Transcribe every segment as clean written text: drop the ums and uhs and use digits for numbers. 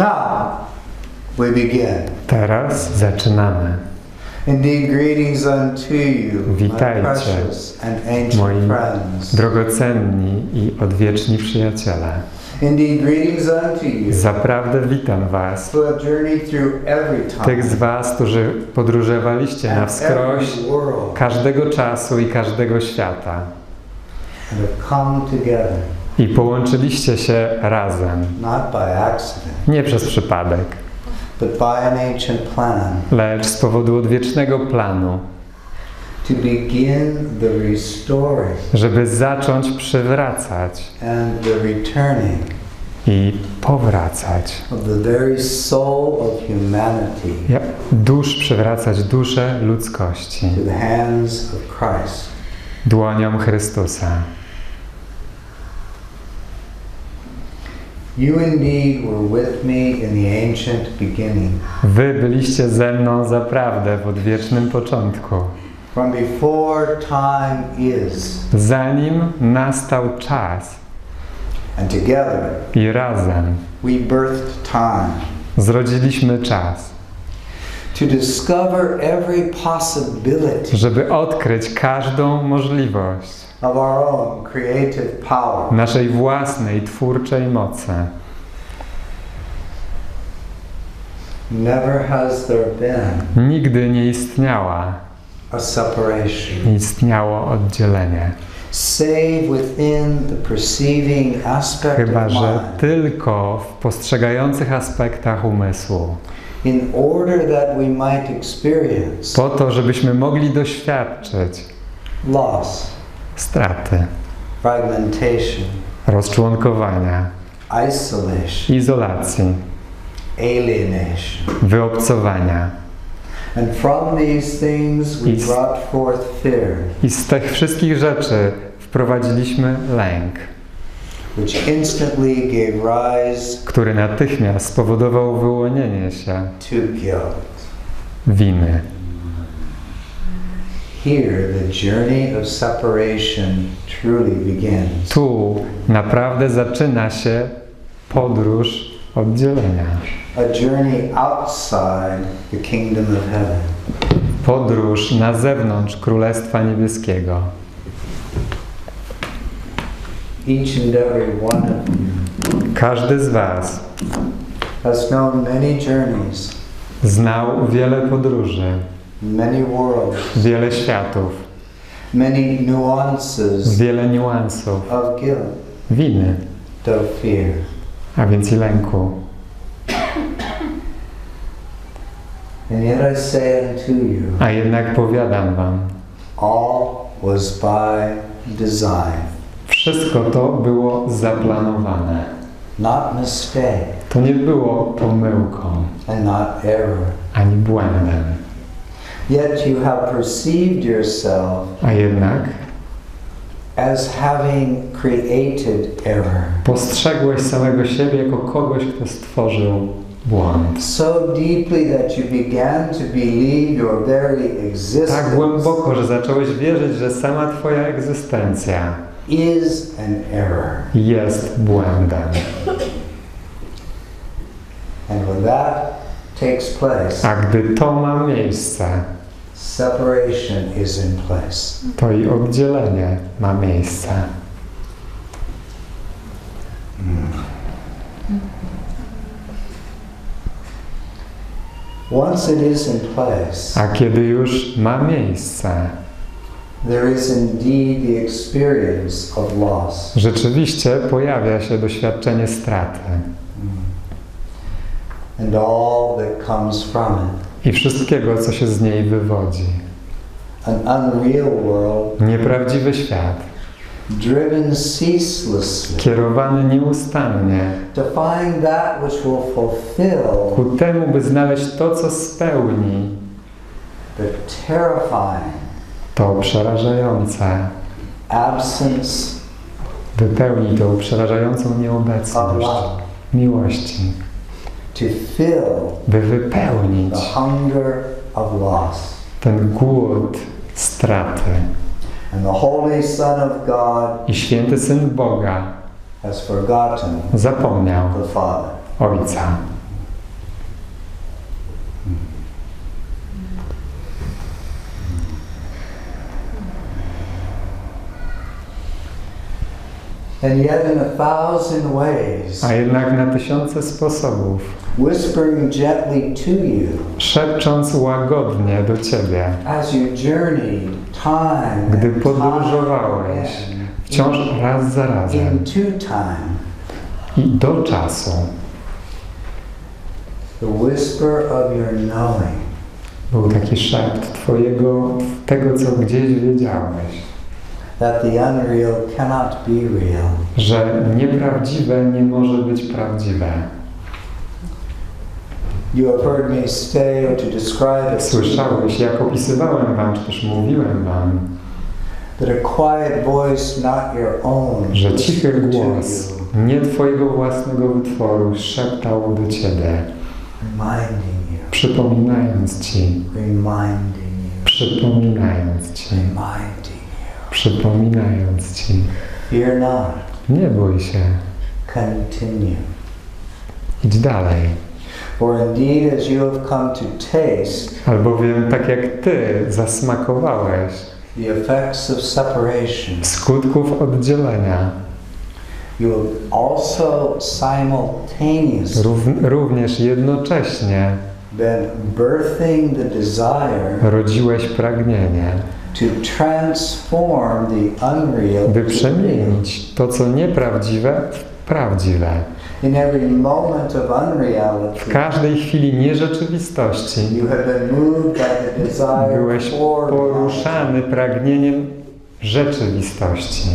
Now we begin. Teraz zaczynamy. Indeed, greetings unto you, my Witajcie, precious and ancient moi friends. drogocenni i odwieczni przyjaciele. Indeed, greetings unto you, Zaprawdę witam was, who have journeyed through every tych z time was, którzy podróżowaliście na and wskroś every world, każdego czasu i każdego świata and have come together, i połączyliście się razem, not by accident, nie przez przypadek, but by an ancient plan, lecz z powodu odwiecznego planu, to begin the restoring żeby zacząć przywracać and the returning i powracać. of the very soul of humanity Przywracać duszę ludzkości to the hands of Christ. dłonią Chrystusa. You indeed were with me in the ancient beginning. Wy byliście ze mną zaprawdę w odwiecznym początku. From before time is, Zanim nastał czas and together i razem we birthed time zrodziliśmy czas, to discover every possibility żeby odkryć każdą możliwość of our own creative power. naszej własnej twórczej mocy. Never has there been Nigdy nie istniała, a separation, nie istniało oddzielenie. save within the perceiving aspect Chyba of że mind, tylko w postrzegających aspektach umysłu. in order that we might experience Po to, żebyśmy mogli doświadczyć loss, straty, fragmentation, rozczłonkowania, isolation, izolacji, alienation. wyobcowania. And from these things we brought forth fear, I z tych wszystkich rzeczy wprowadziliśmy lęk, which instantly gave rise który natychmiast spowodował wyłonienie się to guilt. winy. Here the journey of separation truly begins. Tu naprawdę zaczyna się podróż oddzielenia. A journey outside the kingdom of heaven. Podróż na zewnątrz Królestwa Niebieskiego. Each and every one of you Każdy z was has known many journeys, znał wiele podróży, many worlds, wiele światów, many nuances wiele niuansów of guilt, winy, of fear. a więc i lęku. And yet I say unto you, A jednak powiadam wam, all was by design, wszystko to było zaplanowane. not mistake To nie było pomyłką, and not error. ani błędem. Yet you have perceived yourself A jednak as having created error. postrzegłeś samego siebie jako kogoś, kto stworzył błąd. So deeply that you began to believe your very Tak existence głęboko, że zacząłeś wierzyć, że sama twoja egzystencja is an error. jest błędem. And when that takes place, A gdy to ma miejsce, separation is in place. to i oddzielenie ma miejsce. Once it is in place, A kiedy już ma miejsce, there is indeed the experience of loss. rzeczywiście pojawia się doświadczenie straty And all that comes from it. i wszystkiego, co się z niej wywodzi. An unreal world, Nieprawdziwy świat, driven ceaselessly kierowany nieustannie to find that which will fulfill ku temu, by znaleźć to, co spełni the terrifying to przerażające, absence wypełni tą przerażającą of nieobecność love, miłości, to fill by wypełnić the hunger of loss. ten głód straty. And the Holy Son of God I święty Syn Boga has forgotten zapomniał the Father. Ojca. And yet in 1000 ways, a jednak na tysiące sposobów, whispering gently to you, szepcząc łagodnie do Ciebie, as you journey time gdy and podróżowałeś, time wciąż raz za razem into time. i do czasu. The whisper of your knowing. Był taki szept tego, co gdzieś wiedziałeś, That the unreal cannot be real. że nieprawdziwe nie może być prawdziwe. You have heard me say or to describe it. Słyszałeś, jak opisywałem wam, czy też mówiłem wam, That a quiet voice, not your own, że cichy whispered to głos, you, nie twojego własnego wytworu, szeptał do ciebie, reminding you, przypominając ci, reminding you, przypominając ci, reminding you. przypominając ci. Fear not. Nie bój się, Continue. idź dalej. For indeed, as you have come to taste Albowiem tak jak ty zasmakowałeś the effects of separation, skutków oddzielenia, you have also simultaneously również jednocześnie been birthing the desire rodziłeś pragnienie, to transform the unreal by to real. przemienić to, co nieprawdziwe, w prawdziwe. In every moment of W unreality, każdej chwili nierzeczywistości you have been moved by the desire byłeś for poruszany pragnieniem rzeczywistości.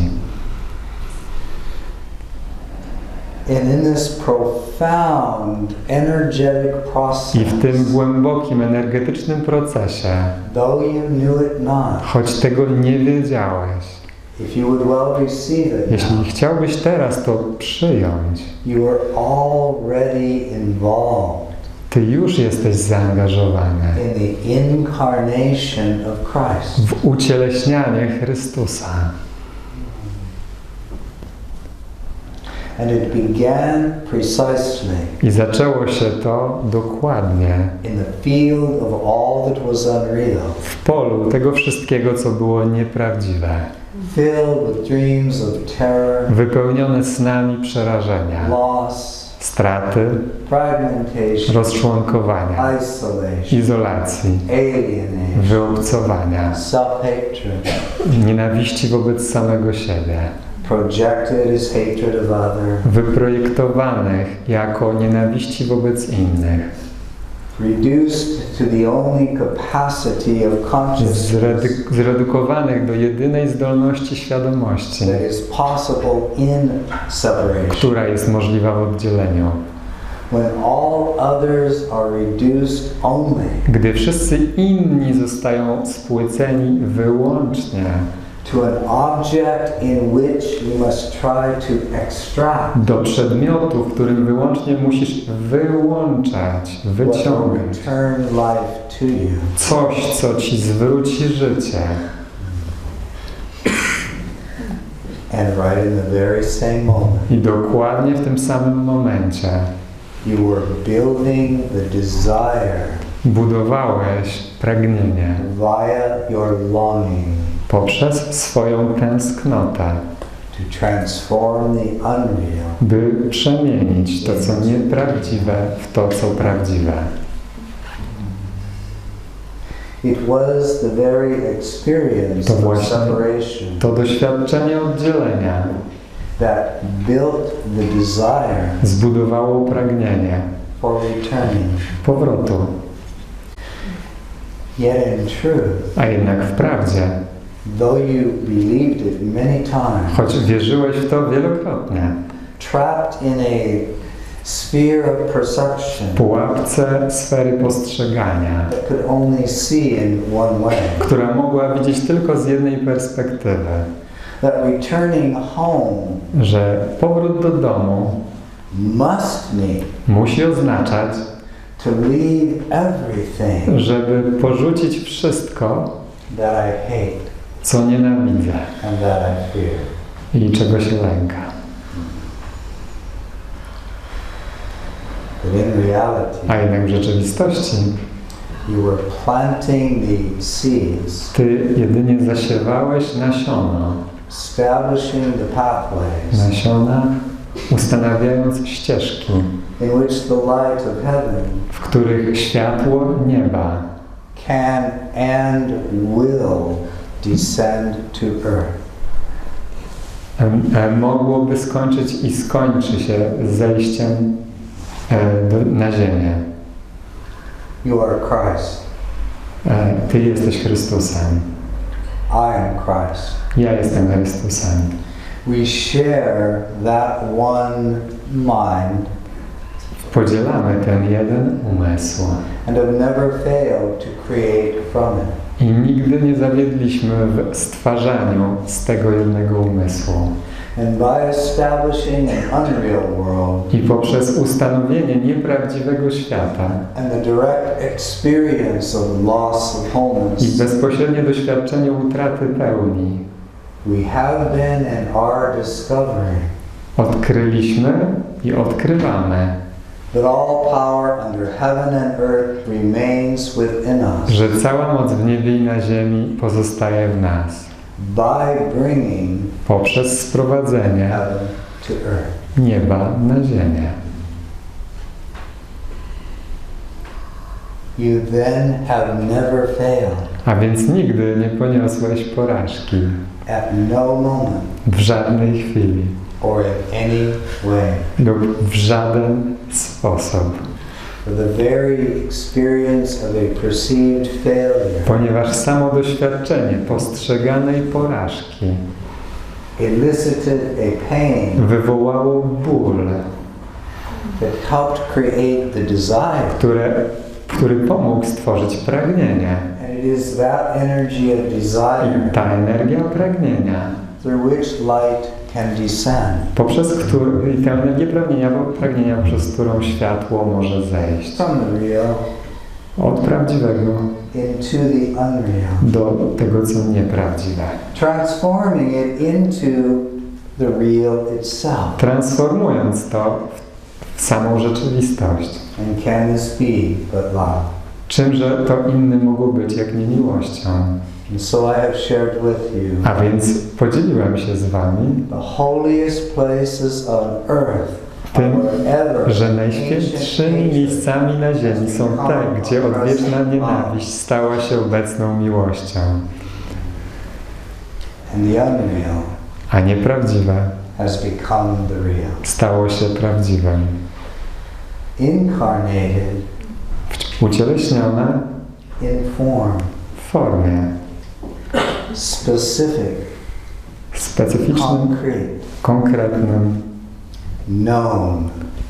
And in this profound energetic process, I w tym głębokim, energetycznym procesie, though you knew it not, choć tego nie wiedziałeś, if you would well receive it jeśli now, chciałbyś teraz to przyjąć, you are already involved ty już jesteś zaangażowany in the incarnation of Christ. w ucieleśnianie Chrystusa. And it began precisely I zaczęło się to dokładnie in the field of all that was unreal, w polu tego wszystkiego, co było nieprawdziwe, filled with dreams of terror, wypełnione snami przerażenia, loss, straty, fragmentation, rozczłonkowania, isolation, izolacji, alienation, wyobcowania, self-hatred, nienawiści wobec samego siebie, projected as hatred of others, wyprojektowanych jako nienawiści wobec innych, reduced to the only capacity of consciousness zredukowanych do jedynej zdolności świadomości, that is possible in separation. która jest możliwa w oddzieleniu. When all others are reduced only Gdy wszyscy inni zostają spłyceni wyłącznie to an object in which you must try to extract do przedmiotu, w którym wyłącznie musisz wyłączać, what will wyciągnąć return life to you. coś, co ci zwróci życie. And right in the very same moment, I dokładnie w tym samym momencie you were building the desire budowałeś pragnienie via your longing poprzez swoją tęsknotę, to transform the unreal by przemienić to, co nieprawdziwe, w to, co prawdziwe. It was the very experience To of właśnie separation to doświadczenie oddzielenia that built the desire zbudowało pragnienie for returning. powrotu. Yet in truth, A jednak w prawdzie, though you believed it many times, choć wierzyłeś w to wielokrotnie, trapped in a sphere of perception w pułapce sfery postrzegania, that could only see in one way, która mogła widzieć tylko z jednej perspektywy, that returning home że powrót do domu must mean musi oznaczać, to leave everything żeby porzucić wszystko, that I hate co nienawidzę and that I fear. i czego się lęka. But in reality, A jednak w rzeczywistości you were planting the seeds ty jedynie zasiewałeś nasiono establishing the pathways, nasiona, ustanawiając ścieżki, in which the light of heaven w których światło nieba can and will descend to earth. Mogłoby skończyć i skończy się zejściem na ziemię. You are Christ. Ty jesteś Chrystusem. I am Christ. Ja jestem Chrystusem. We share that one mind Podzielamy ten jeden umysł and have never failed to create from it. i nigdy nie zawiedliśmy w stwarzaniu z tego jednego umysłu. And by establishing an unreal world I poprzez ustanowienie nieprawdziwego świata and the direct experience of loss of i wholeness, bezpośrednie doświadczenie utraty pełni we have been and are discovering odkryliśmy i odkrywamy, that all power under heaven and earth remains within us że cała moc w niebie i na ziemi pozostaje w nas by bringing poprzez sprowadzenie heaven to earth. nieba na ziemię. You then have never failed A więc nigdy nie poniosłeś porażki at no moment w żadnej chwili or in any way. lub w żaden sposób, For the very experience of a perceived failure ponieważ samo doświadczenie postrzeganej porażki elicited a pain wywołało ból, that helped create the desire. który pomógł stworzyć pragnienie. And it is that energy of I desire ta energia pragnienia, through which light can descend i tę energię pragnienia, przez którą światło może zejść from the real od prawdziwego into the unreal, do tego, co nieprawdziwe. transforming it into the real itself. Transformując to w samą rzeczywistość. And can this be but love? Czymże to innym mogło być, jak nie miłością? And so I have shared with you A więc podzieliłem się z wami the holiest places on earth tym, wherever że najświętszymi miejscami na ziemi są te, gdzie odwieczna nienawiść stała się obecną miłością, and the unreal a nieprawdziwe has become the real. stało się prawdziwym. Incarnated Ucieleśnione in form, w formie specific, specyficznym, concrete, konkretnym, known,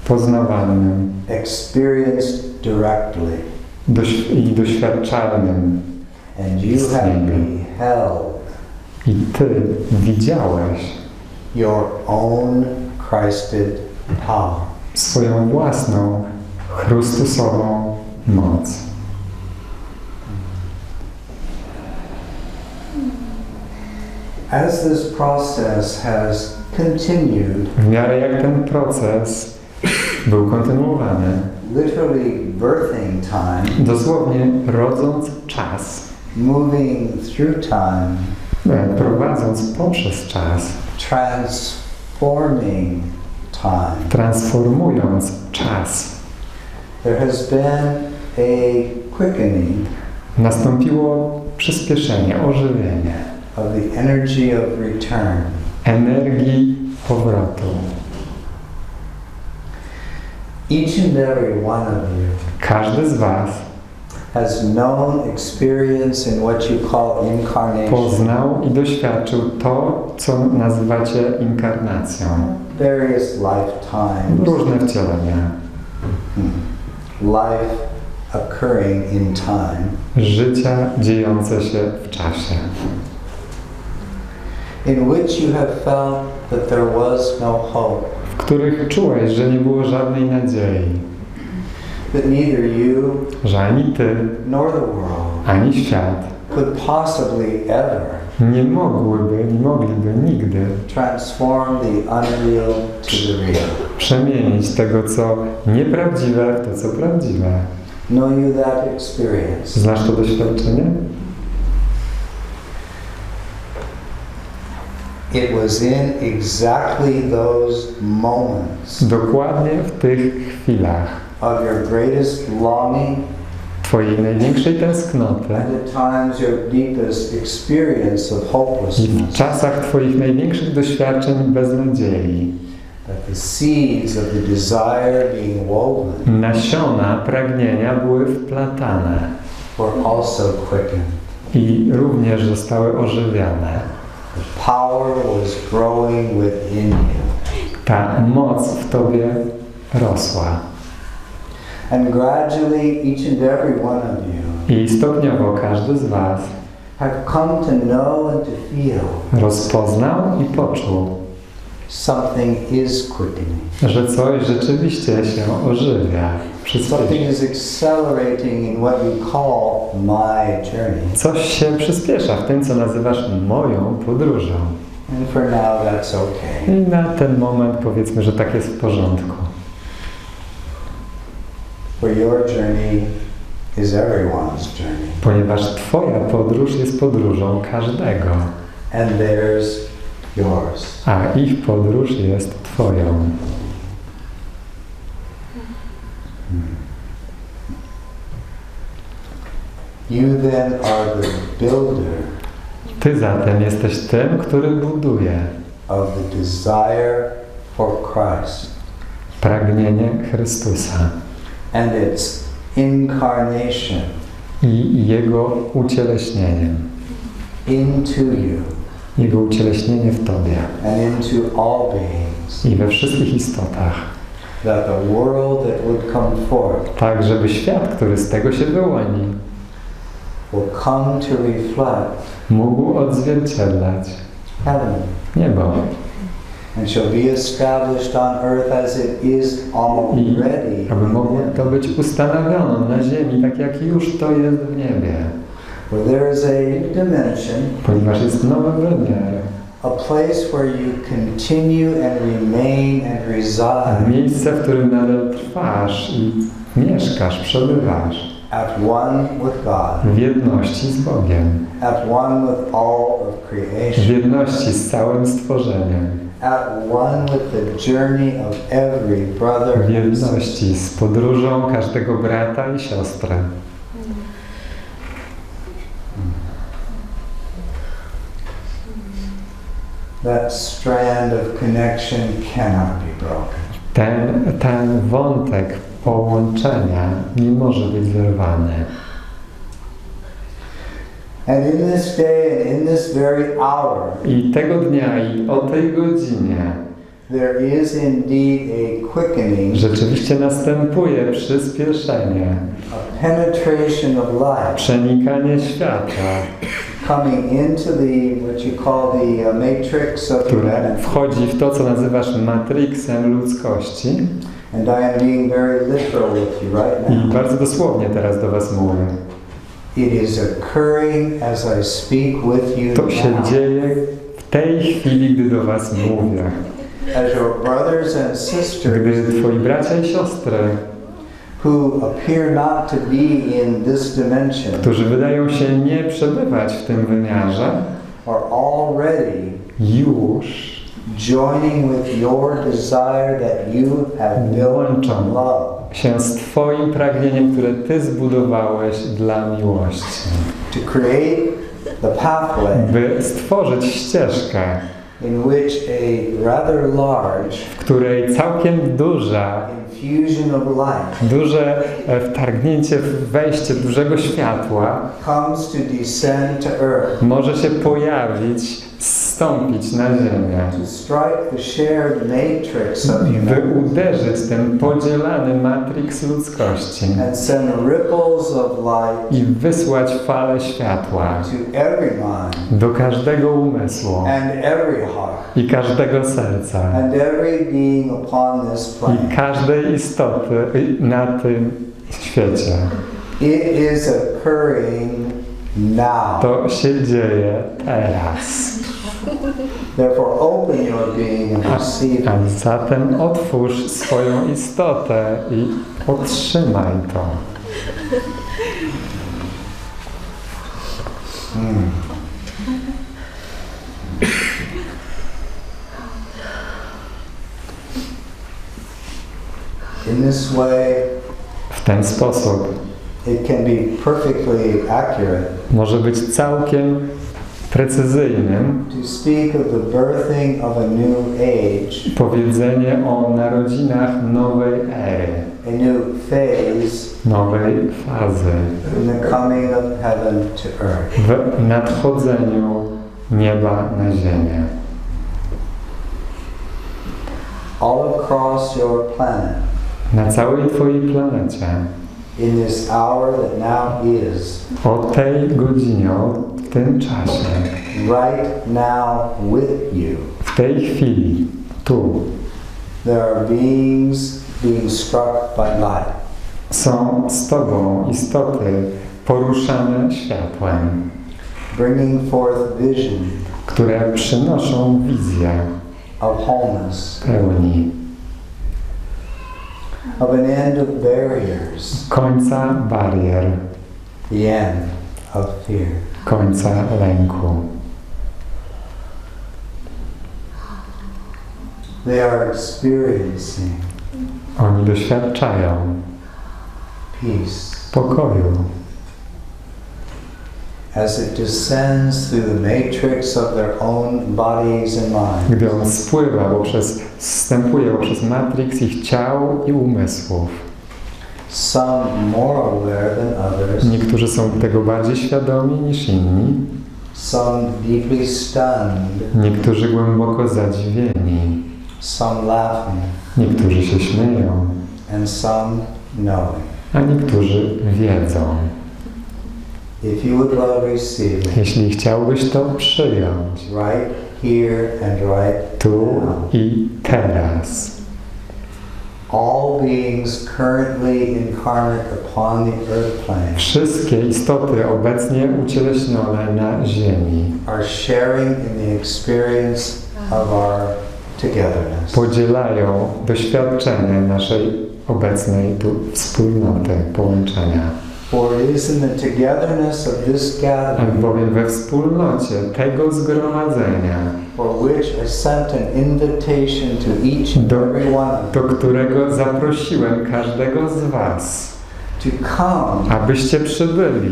poznawalnym experienced directly, i doświadczalnym. and you have beheld I Ty widziałeś your own Christed power. swoją własną, Chrystusową moc. As this process has continued, W miarę jak ten proces był kontynuowany, literally birthing time, dosłownie rodząc czas, moving through time, prowadząc poprzez czas, transforming time, transformując czas, there has been a quickening nastąpiło przyspieszenie, ożywienie of the energy of return. energii powrotu. Each and every one of you Każdy z Was has known, experienced in what you call incarnation, poznał i doświadczył to, co nazywacie inkarnacją. various lifetimes, Różne wcielenia. life occurring in time, Życia dziejące się w czasie, in which you have felt that there was no hope, w których czułeś, że nie było żadnej nadziei, that neither you że ani Ty, nor the world ani świat could possibly ever nie mogliby nigdy transform the unreal to the real. przemienić tego, co nieprawdziwe, w to, co prawdziwe. Know you that experience? Znasz to doświadczenie? It was in exactly those moments Dokładnie w tych chwilach of your greatest longing Twojej największej tęsknoty and at times your deepest experience of i w hopelessness czasach Twoich największych doświadczeń beznadziei that the seeds of the desire being woven nasiona pragnienia były wplatane were also quickened. i również zostały ożywiane. The power was growing within you. Ta moc w Tobie rosła. And gradually each and every one of you I stopniowo każdy z Was have come to know and to feel rozpoznał i poczuł, something is quickening. że coś rzeczywiście się ożywia, Something przyspiesza. is accelerating in what you call my journey. Coś się przyspiesza w tym, co nazywasz moją podróżą. And for now that's okay. I na ten moment powiedzmy, że tak jest w porządku. For your journey is everyone's journey. Ponieważ Twoja podróż jest podróżą każdego, And there's yours. a ich podróż jest Twoją. You then are the builder Ty zatem jesteś tym, który buduje of the desire for Christ pragnienie Chrystusa and its incarnation i Jego ucieleśnieniem. into you Jego ucieleśnienie w Tobie and into all beings, i we wszystkich istotach. that the world that would come forth Tak, żeby świat, który z tego się wyłoni, will come to reflect mógł odzwierciedlać heaven niebo and shall be established on earth as it is i already. aby mogło to być ustanowione na ziemi, tak jak już to jest w niebie. For there is a dimension, Ponieważ jest nowy wymiar, a place where you continue and remain and reside miejsce, w którym nadal trwasz i mieszkasz, przebywasz at one with God, w jedności z Bogiem, at one with all of w creation, jedności z całym stworzeniem, at one with the journey of every brother w and sister. jedności z podróżą każdego brata i siostry. That strand of connection cannot be broken. Ten wątek połączenia nie może być zerwany. And in this day and in this very hour, I tego dnia i o tej godzinie there is indeed a quickening, rzeczywiście następuje przyspieszenie, a penetration of life przenikanie światła, coming into the, what you call the matrix of które humanity. wchodzi w to, co nazywasz matriksem ludzkości. And I am being very literal with you right I now. bardzo dosłownie teraz do was mówię. It is occurring as I speak with you To się now. dzieje w tej chwili, gdy do was mówię. As your brothers and sisters Gdy twoi bracia i siostry, who appear not to be in this dimension którzy wydają się nie przebywać w tym wymiarze, are already już joining with your desire that you have built from love się z twoim pragnieniem, które ty zbudowałeś dla miłości. to create the pathway By stworzyć ścieżkę, in which a rather large w której całkiem duże infusion of life duże wtargnięcie, wejście dużego światła comes to descend to earth, może się pojawić, zstąpić na ziemię, to strike the shared matrix of by humanity uderzyć ten podzielany matriks ludzkości and send ripples of light i wysłać falę światła to every mind do każdego umysłu and every heart i każdego serca and every being upon this planet. i każdej istoty na tym świecie. It is occurring now. To się dzieje teraz. Therefore, open your being and receive A it. zatem otwórz swoją istotę i otrzymaj to. this way, W ten sposób it can be perfectly accurate może być całkiem precyzyjnym to speak of the birthing of a new age, powiedzenie o narodzinach nowej ery, a new phase nowej fazy, in the coming of heaven to earth. w nadchodzeniu nieba na ziemię. All across your planet, Na całej Twojej planecie, in this hour that now is, o tej godzinie, o tym czasie, right now with you, w tej chwili, tu, there are beings being struck by light. są z Tobą istoty poruszane światłem, Bringing forth vision które przynoszą wizję of wholeness, pełni, of an end of barriers, końca barier, the end of fear. końca lęku. They are experiencing Oni doświadczają peace pokoju, as it descends through the matrix of their own bodies and minds. gdy on spływa, wstępuje poprzez matriks ich ciał i umysłów. Some more aware than others, Niektórzy są tego bardziej świadomi niż inni, some deeply stunned, niektórzy głęboko zadziwieni, some laughing, niektórzy się śmieją, and some knowing. a niektórzy wiedzą. If you would well receive it, Jeśli chciałbyś to przyjąć, right here and right tu now, i teraz, all beings currently incarnate upon the earth plane wszystkie istoty obecnie ucieleśnione na Ziemi are sharing in the experience of our togetherness. podzielają doświadczenie naszej obecnej tu wspólnoty, połączenia. For it is in the togetherness of this gathering Albowiem we wspólnocie tego zgromadzenia, for which I sent an invitation to each and every one of do you którego zaprosiłem każdego z Was, to come, abyście przybyli.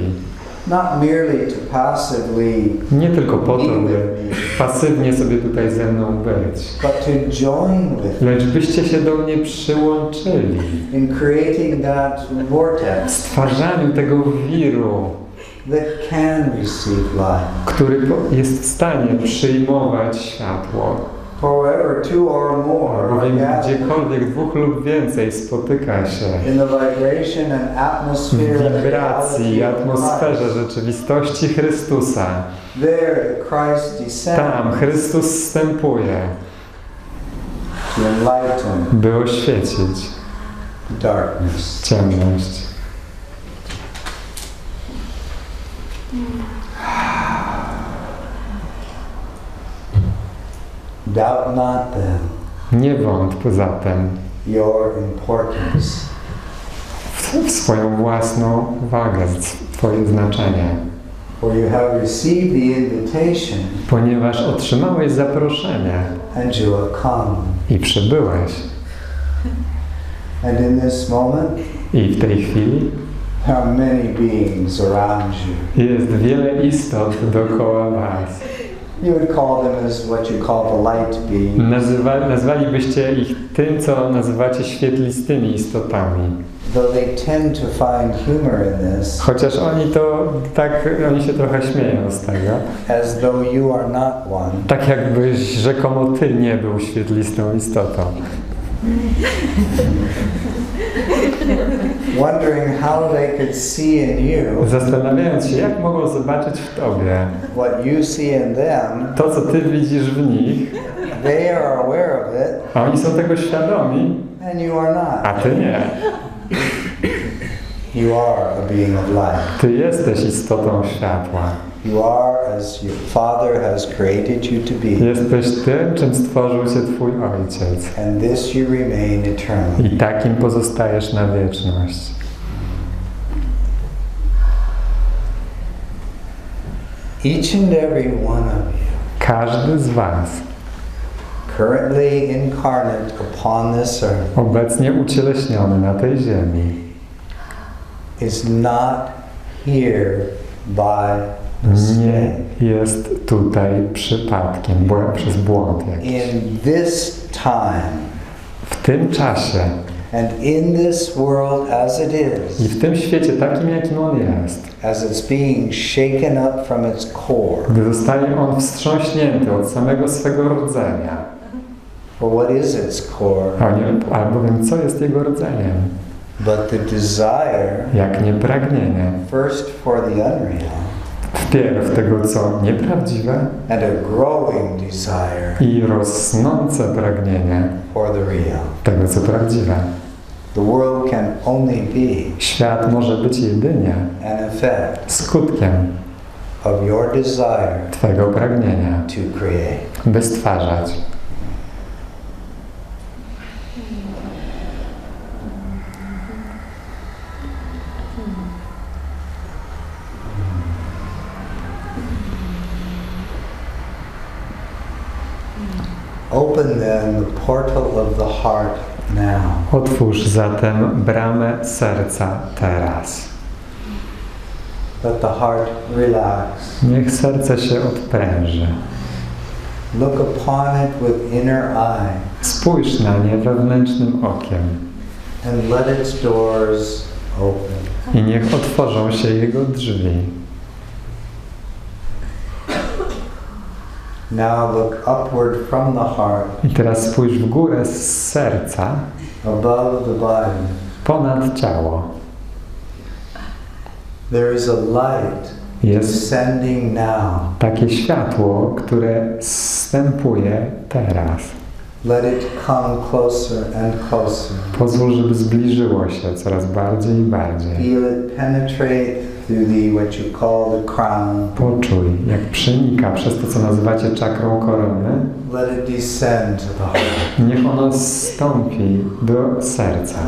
not merely to passively Nie tylko po to, be by with me, pasywnie sobie tutaj ze mną być, but to join with me lecz byście się do mnie przyłączyli in creating that vortex w stwarzaniu tego wiru, that can receive light. który jest w stanie przyjmować światło. For wherever two or more Bowiem are gathered gdziekolwiek dwóch lub więcej spotyka się in the vibration and w atmosphere of wibracji i reality of atmosferze Christ, rzeczywistości Chrystusa, there Christ tam descends Chrystus wstępuje, to enlighten by oświecić darkness. ciemność. Doubt not then Nie wątp zatem your importance, w swoją własną wagę, Twoje znaczenie, for you have received the invitation ponieważ otrzymałeś zaproszenie and you have come. i przybyłeś. And in this moment, I w tej chwili there are many beings around you. jest wiele istot dookoła Was. You would call them as what you call the light beings, Nazwalibyście ich tym, co nazywacie świetlistymi istotami. though they tend to find humor in this, Chociaż oni się trochę śmieją z tego. as though you are not one. Tak jakbyś rzekomo Ty nie był świetlistą istotą. Wondering how they could see in you Zastanawiając się, jak mogą zobaczyć w Tobie what you see in them. to, co Ty widzisz w nich, They are aware of it, a oni są tego świadomi, and you are a not. Ty nie. You are a being of light. Ty jesteś istotą światła. You are as your Father has created you to be, Jesteś tym, czym stworzył Cię Twój Ojciec. and this you remain eternally. I takim pozostajesz na wieczność. Each and every one of you Każdy z Was currently incarnate upon this earth, obecnie ucieleśniony na tej ziemi, is not here by nie mistake. jest tutaj przypadkiem, przez błąd jakiś. In this time W tym czasie and in this world as it i is, w tym świecie takim, jakim on jest, as it's being shaken up from its core. gdy zostaje on wstrząśnięty od samego swego rodzenia, For what is its core? albowiem co jest jego rodzeniem? But the desire, Jak nie pragnienie. first for the unreal, Wpierw tego, co nieprawdziwe and a growing desire i rosnące pragnienie for the real. tego, co prawdziwe. The world can only be Świat może być jedynie an effect skutkiem of your desire Twego pragnienia, to create. by stwarzać. Open then the portal of the heart now. Otwórz zatem bramę serca teraz. Let the heart relax. Niech serce się odpręży. Look upon it with inner eye Spójrz na nie wewnętrznym okiem and let its doors open. i niech otworzą się jego drzwi. Now look upward from the heart, I teraz spójrz w górę z serca, above the body. ponad ciało. There is a light Jest descending now. takie światło, które zstępuje teraz. Let it come closer and closer. Pozwól, żeby zbliżyło się coraz bardziej i bardziej. Feel it penetrate through what you call the crown. Poczuj, jak przenika przez to, co nazywacie czakrą korony. Let it descend to the heart. Niech ono zstąpi do serca.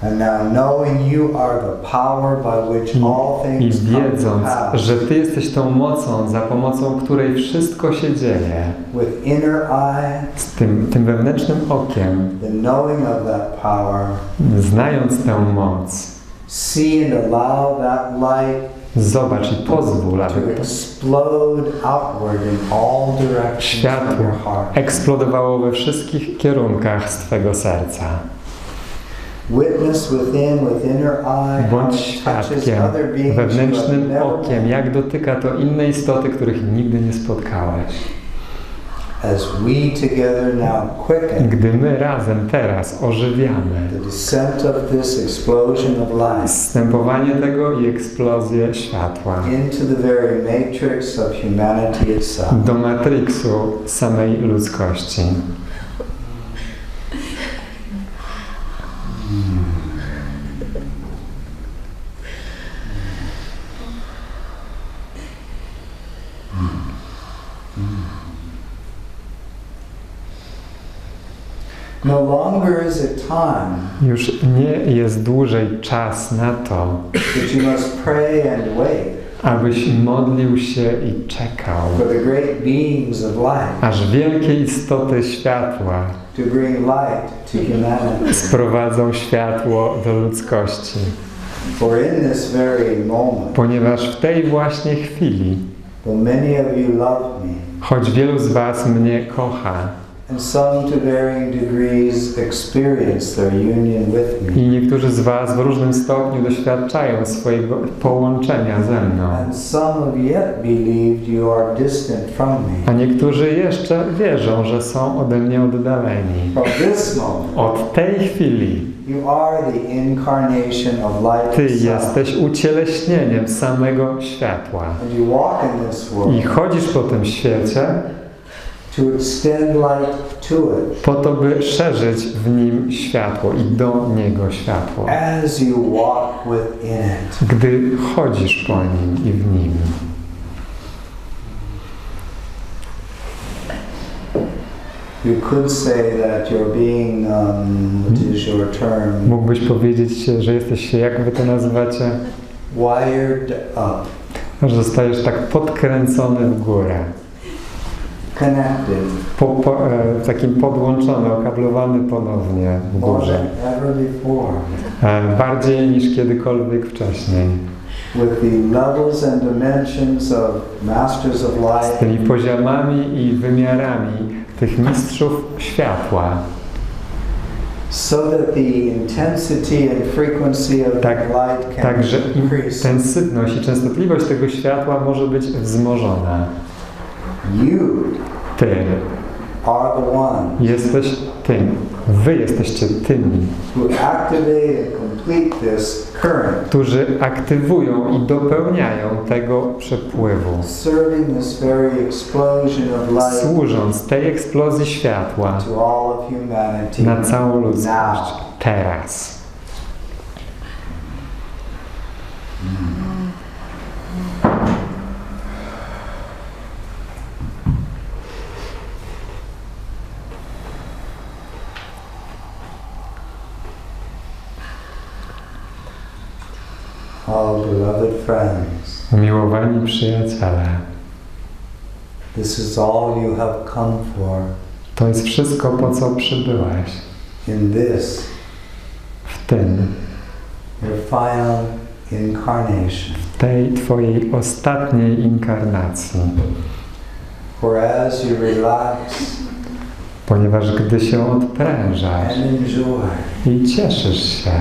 And now knowing you are the power by which all I things come to wiedząc, pass, że Ty jesteś tą mocą, za pomocą której wszystko się dzieje, with inner eye, z tym wewnętrznym okiem, the knowing of that power, znając tę moc, see and allow that light zobacz i pozwól, to aby to explode outward in all directions from światło your heart. eksplodowało we wszystkich kierunkach z Twego serca. Witness with inner eye, how Bądź it touches świadkiem other beings you have wewnętrznym never okiem, jak dotyka to inne istoty, których nigdy nie spotkałeś. As we together now quicken Gdy my razem teraz ożywiamy the descent of this explosion of light zstępowanie tego i eksplozję światła into the very matrix of humanity itself. do matriksu samej ludzkości. No longer is it time Już nie jest dłużej czas na to, that you must pray and wait abyś modlił się i czekał, for the great beings of light aż wielkie istoty światła to bring light to humanity. sprowadzą światło do ludzkości. For in this very moment, Ponieważ w tej właśnie chwili, though many of you love me, choć wielu z was mnie kocha and some to varying degrees experience their union with me, i niektórzy z was w różnym stopniu doświadczają swojego połączenia ze mną, and some have yet believed you are distant from a me, niektórzy jeszcze wierzą, że są ode mnie oddaleni. from this moment, Od tej chwili you are the incarnation of light Ty itself. jesteś ucieleśnieniem samego światła. And you walk in this I world chodzisz po tym świecie to extend light to it po to, by szerzyć w nim światło i do niego światło. as you walk within it. Gdy chodzisz po nim i w nim. You could say that you're being, what is your term? Mógłbyś powiedzieć, że jesteś, jak wy to nazywacie, wired up, że zostajesz tak podkręcony w górę. connected, Takim podłączony, okablowany ponownie w more górze. than ever before, Bardziej niż kiedykolwiek wcześniej. with the levels and dimensions of masters of Z light, tymi poziomami i wymiarami tych mistrzów światła. so that the intensity and frequency of Tak, the light can Także increase. intensywność i częstotliwość tego światła może być wzmożona. You Ty are the one jesteś tym. Wy jesteście tymi, who activate and complete this current, którzy aktywują i dopełniają tego przepływu, serving this very explosion of light służąc tej eksplozji światła to all of humanity na całą ludzkość now. teraz. Oh, beloved friends, Umiłowani przyjaciele, this is all you have come for to jest wszystko, po co przybyłeś. in this, W tym, your final incarnation. w tej Twojej ostatniej inkarnacji. For as you relax Ponieważ gdy się odprężasz and enjoy i cieszysz się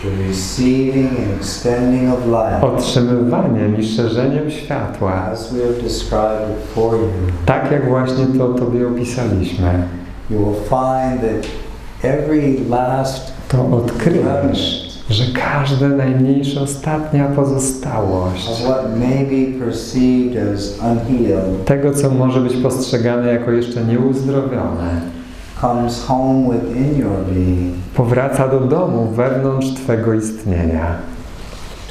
the receiving and extending of light, otrzymywaniem i szerzeniem światła, as we have described it for you, tak jak właśnie to Tobie opisaliśmy, you will find that every last to odkryjesz, że każda najmniejsza, ostatnia pozostałość of what may be perceived as unhealed tego, co może być postrzegane jako jeszcze nieuzdrowione, comes home within your being powraca do domu wewnątrz Twego istnienia,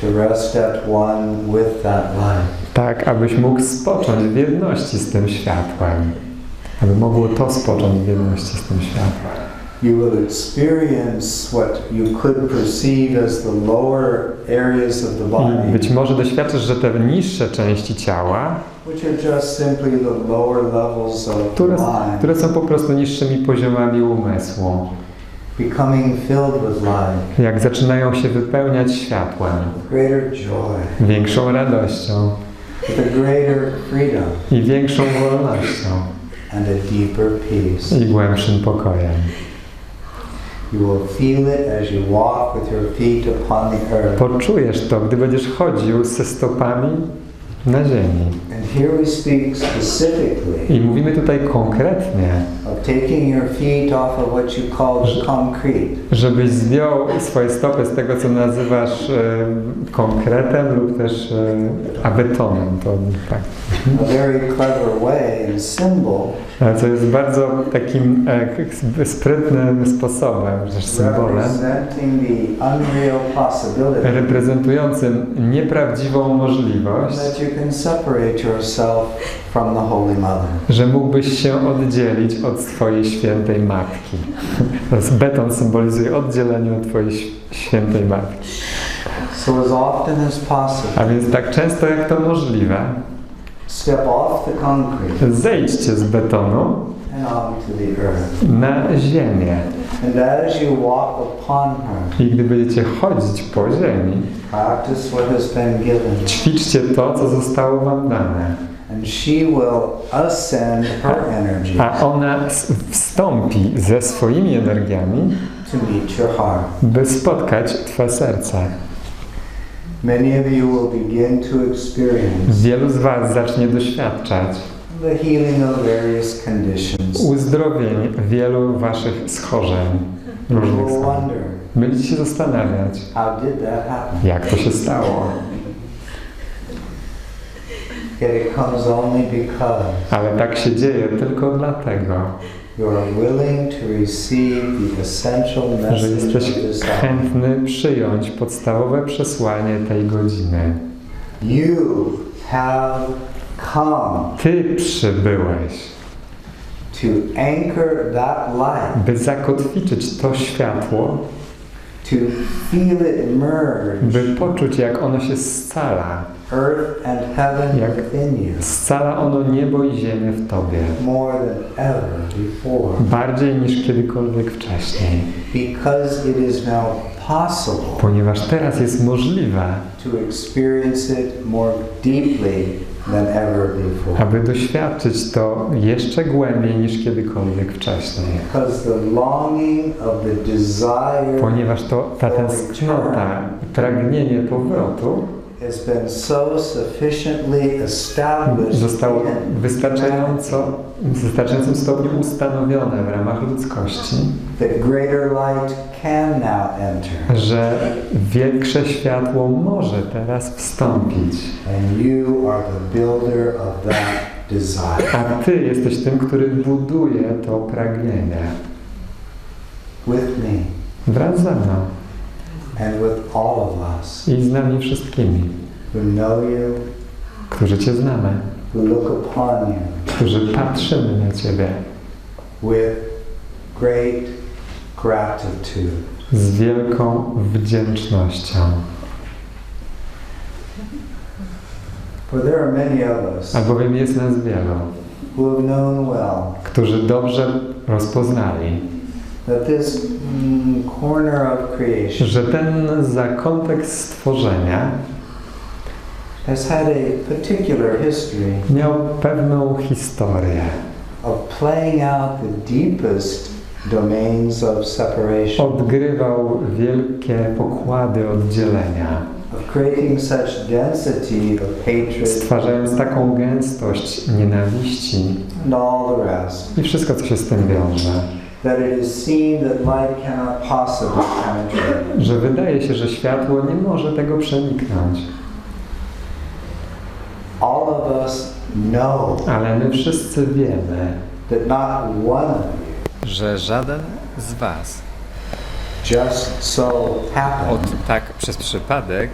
to rest at one with that light. tak abyś mógł spocząć w jedności z tym światłem, aby mogło to spocząć w jedności z tym światłem. You will experience what you could perceive as the lower areas of the I body, być może doświadczysz, że te niższe części ciała, which are just simply the lower levels of the które mind, są po prostu niższymi poziomami umysłu, becoming filled with light, jak zaczynają się wypełniać światłem, with greater joy, większą radością with a greater freedom i większą wolnością and a deeper peace. i głębszym pokojem. You will feel it as you walk with your feet upon the earth. Poczujesz to, gdy będziesz chodził ze stopami na ziemi. And here we speak specifically I mówimy tutaj konkretnie, of taking your feet off of what you call the concrete, żebyś zdjął swoje stopy z tego, co nazywasz konkretem lub też abetonem. To tak. a very clever way and symbol Co jest bardzo takim sprytnym sposobem, też symbolem, representing the unreal possibility reprezentującym nieprawdziwą możliwość, that you can separate yourself from the Holy Mother. że mógłbyś się oddzielić od swojej świętej matki. To jest beton symbolizuje oddzielenie od twojej świętej matki. So as often as possible, A więc tak często jak to możliwe, step off the concrete zejdźcie z betonu and onto the earth. na ziemię. And as you walk upon her, I gdy będziecie chodzić po ziemi, practice what has been given, ćwiczcie to, co zostało wam dane. and she will ascend her energy A ona wstąpi ze swoimi energiami, to meet your heart. by spotkać twoje serce. Many of you will begin to experience Wielu z was zacznie doświadczać the healing of various conditions. uzdrowień wielu waszych schorzeń. You Różnych will schorzeń. wonder, Będziecie się zastanawiać, how did that happen? jak to się stało. Yet it comes only because Ale tak się dzieje tylko dlatego, you are willing to receive the essential że message jesteś of this hour. chętny przyjąć podstawowe przesłanie tej godziny. You have come Ty przybyłeś, to anchor that light, by zakotwiczyć to światło, to feel it merge. by poczuć, jak ono się scala. Earth and heaven Jak within you. scala ono niebo i ziemię w Tobie. More than ever before. Bardziej niż kiedykolwiek wcześniej. Because it is now possible Ponieważ teraz jest możliwe, to experience it more deeply than ever before. aby doświadczyć to jeszcze głębiej niż kiedykolwiek wcześniej. Because the longing of the desire Ponieważ ta tęsknota, pragnienie powrotu has been so sufficiently established zostało w in wystarczającym stopniu ustanowione w ramach ludzkości, that greater light can now enter. że większe światło może teraz wstąpić. And you are the builder of that desire. A Ty jesteś tym, który buduje to pragnienie. With me Wraz ze mną and with all of us i z nami wszystkimi, who know you, którzy Cię znamy, who look upon you którzy patrzymy na Ciebie with great gratitude. z wielką wdzięcznością. For there are many of us Albowiem jest nas wielu, who have known well którzy dobrze rozpoznali, that this corner of creation że ten zakątek stworzenia has had a particular history miał pewną historię, of playing out the deepest domains of separation, odgrywał wielkie pokłady oddzielenia, of creating such density of hatred stwarzając taką gęstość nienawiści and all the rest, i wszystko, co się z tym wiąże, that it is seen that light cannot possibly penetrate. że wydaje się, że światło nie może tego przeniknąć. All of us know Ale my wszyscy wiemy, that not one of you że żaden z Was just so happened tak przez przypadek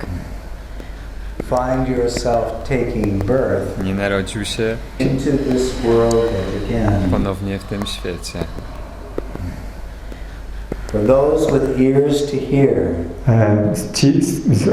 find yourself taking birth nie narodził się into this world again. ponownie w tym świecie. For those with ears to hear, Ci z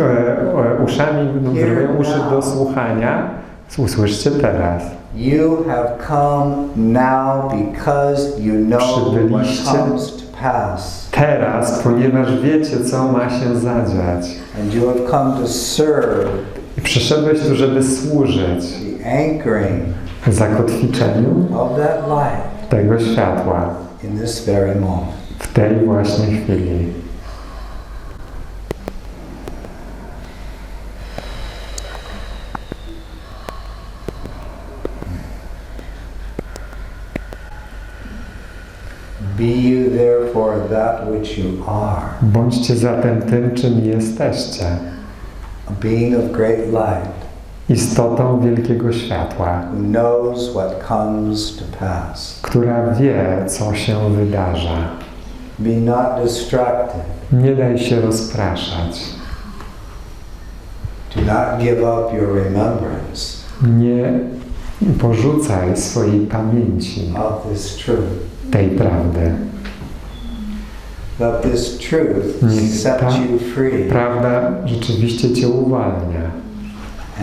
uszami, które mają uszy do słuchania, usłyszcie teraz. you have come now because you know what Przybyliście comes to pass. Teraz, ponieważ wiecie, co ma się zadziać. And you have come to serve I przyszedłeś tu, żeby służyć the anchoring zakotwiczeniu of that light tego światła in this very moment. w tej właśnie chwili. Be you therefore that which you are, Bądźcie zatem tym, czym jesteście. a being of great light, Istotą wielkiego światła, who knows what comes to pass. która wie, co się wydarza. Be not distracted. Nie daj się rozpraszać. Do not give up your remembrance Nie porzucaj swojej pamięci of this truth. tej prawdy. That this truth Niech set ta you free prawda rzeczywiście Cię uwalnia.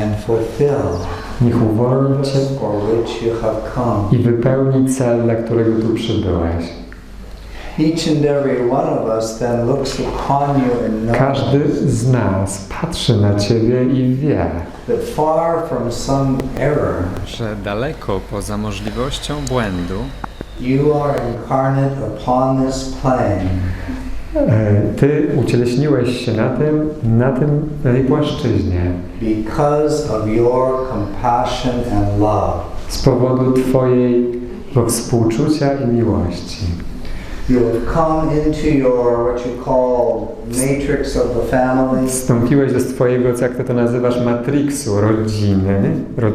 and fulfill Niech uwolni Cię for which you have come. i wypełni cel, dla którego tu przybyłeś. Each and every one of us then looks upon you and knows Każdy z nas patrzy na Ciebie i wie, that far from some error, że daleko poza możliwością błędu you are incarnate upon this plane Ty ucieleśniłeś się na tej płaszczyźnie because of your compassion and love. z powodu Twojego współczucia i miłości. You have come into your, what you call, matrix of the family. Wstąpiłeś do Twojego, jak Ty to nazywasz, matriksu rodziny,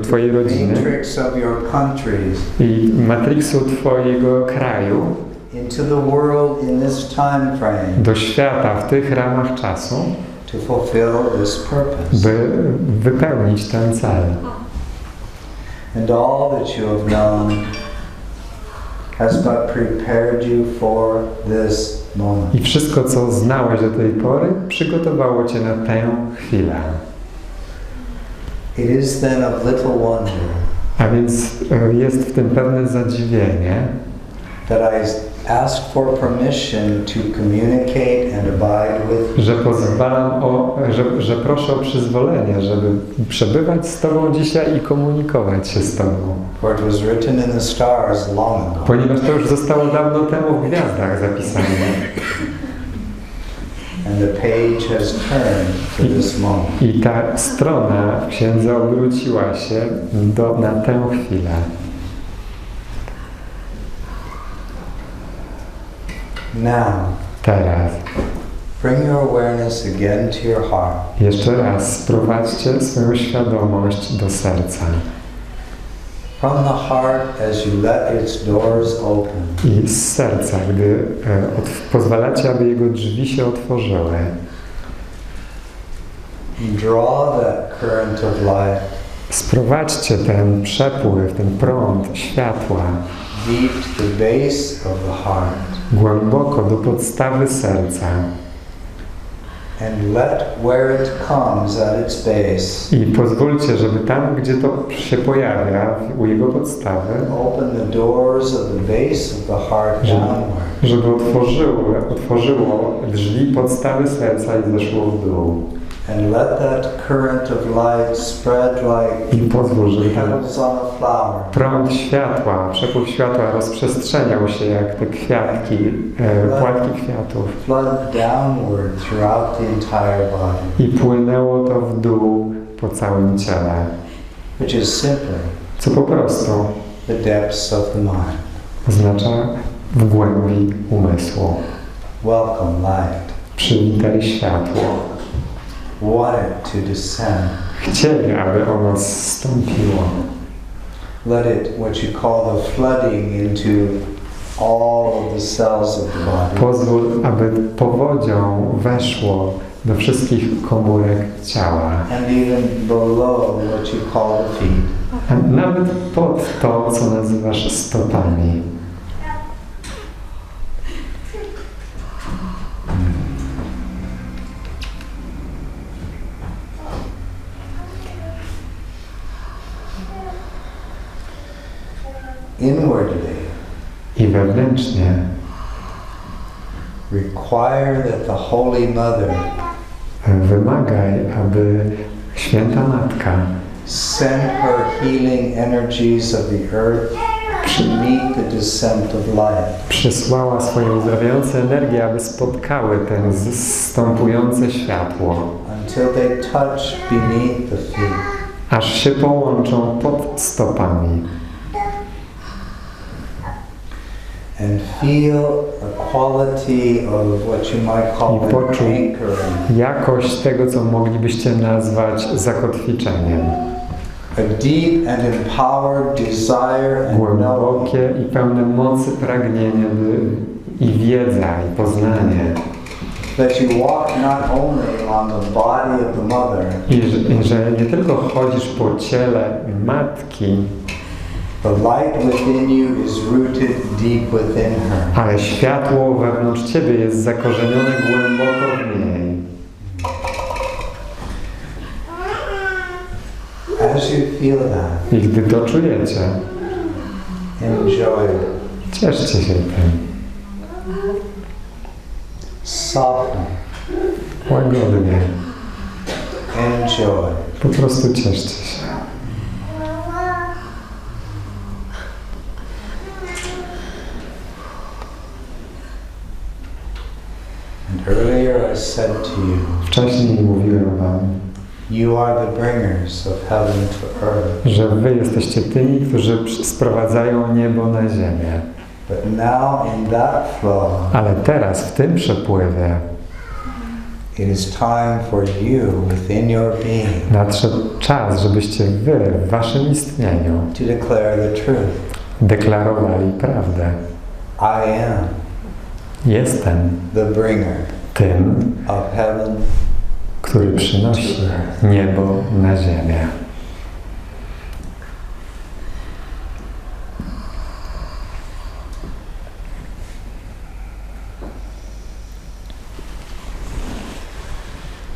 Twojej rodziny Matrix of your countries. i matriksu Twojego kraju Into the world in this time frame do świata w tych ramach czasu, to fulfill this purpose. by wypełnić ten cel. And all that you have known has but prepared you for this moment. I wszystko, co znałeś do tej pory, przygotowało Cię na tę chwilę. It is then of little wonder A więc jest w tym pewne zadziwienie, that I ask for permission to communicate and abide with że pozwalam że proszę o przyzwolenie, żeby przebywać z Tobą dzisiaj i komunikować się z Tobą. For it was written in the stars long ago. Ponieważ to już zostało dawno temu w gwiazdach zapisane. And the page has turned for this moment. I ta strona w księdze obróciła się na tę chwilę. Now, Teraz. bring your awareness again to your heart. Jeszcze raz sprowadźcie swoją świadomość do serca. From the heart as you let its doors open. I z serca, gdy pozwalacie, aby jego drzwi się otworzyły. Draw that current of life. Sprowadźcie ten przepływ, ten prąd światła Deep to the base of the heart. głęboko do podstawy serca. And let where it comes at its base. I pozwólcie, żeby tam, gdzie to się pojawia, u jego podstawy, Open the doors of the base of the heart downward. żeby otworzyło drzwi podstawy serca i zeszło w dół. And let that current of light spread I like pozwól, żeby ten petals on a flower. prąd światła, przepływ światła rozprzestrzeniał się jak te kwiatki, płatki kwiatów. Flood downward throughout the entire body. I płynęło to w dół po całym ciele. Which is simply Co po prostu the depths of the mind. oznacza w głębi umysłu. Welcome light. Przywitaj światło. Want it to descend. Chcieli, aby ono zstąpiło. Let it, what you call the flooding into all of the cells of the body. Pozwól, aby powodzią weszło do wszystkich komórek ciała. And even below what you call the feet. A nawet pod to, co nazywasz stopami. Inwardly. I wewnętrznie Require that the Holy Mother wymagaj, aby Święta Matka send her healing energies of the earth to meet the descent of light. przysłała swoje uzdrawiające energie, aby spotkały ten zstępujące światło, Until they touch beneath the feet. aż się połączą pod stopami. And feel a quality of what you might call I poczuj anchoring. jakość tego, co moglibyście nazwać zakotwiczeniem. A deep and empowered desire and knowing Głębokie i pełne mocy pragnienie i wiedza i poznanie. that you walk not only on the body of the mother, I że nie tylko chodzisz po ciele matki, the light within you is rooted deep within her. ale światło wewnątrz ciebie jest zakorzenione głęboko w niej. As you feel that, I gdy to czujecie, enjoy it. cieszcie się tym. Soften. Łagodnie. Enjoy. Po prostu cieszcie się. And earlier I said to you, Wcześniej mówiłem wam, you are the bringers of heaven to earth. że wy jesteście tymi, którzy sprowadzają niebo na ziemię. But now in that flow, Ale teraz w tym przepływie it is time for you within your being nadszedł czas, żebyście wy w waszym istnieniu to declare the truth. deklarowali prawdę. I am Jestem the bringer tym, of heaven. który przynosi niebo na ziemię.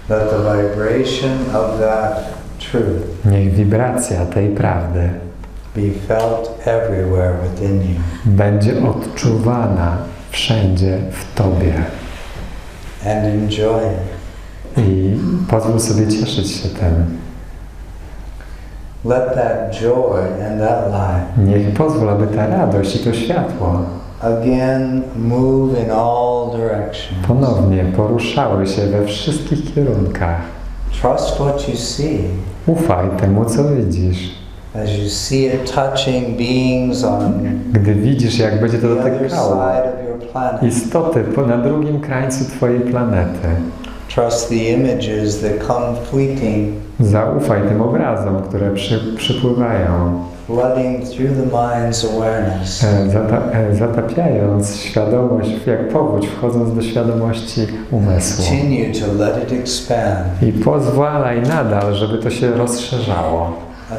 Let the vibration of that truth Niech wibracja tej prawdy be felt everywhere within you. będzie odczuwana wszędzie w Tobie. And enjoy it. I pozwól sobie cieszyć się tym. Let that joy and that light Niech pozwól, aby ta radość i to światło again move in all directions. ponownie poruszały się we wszystkich kierunkach. Trust what you see Ufaj temu, co widzisz. as you see it touching beings on Gdy widzisz, jak będzie to the other dotykało side of your planet. istoty na drugim krańcu Twojej planety. Trust the images that come fleeting, Zaufaj tym obrazom, które przypływają, flooding through the mind's awareness. zatapiając świadomość, jak powódź, wchodząc do świadomości umysłu. Continue to let it expand I pozwalaj nadal, żeby to się rozszerzało.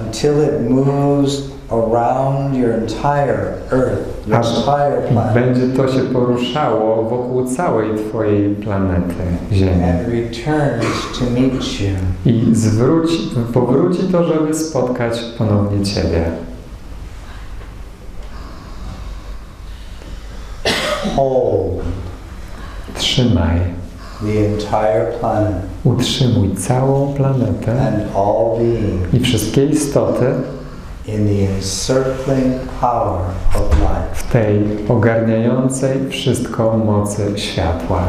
until it moves around your entire Earth, your Aż entire planet, będzie to się poruszało wokół całej Twojej planety, Ziemi. and returns to meet you. I powróci to, żeby spotkać ponownie Ciebie. Hold Trzymaj. the entire planet Utrzymuj całą planetę and all beings i wszystkie istoty in the encircling power of light. w tej ogarniającej wszystko mocy światła.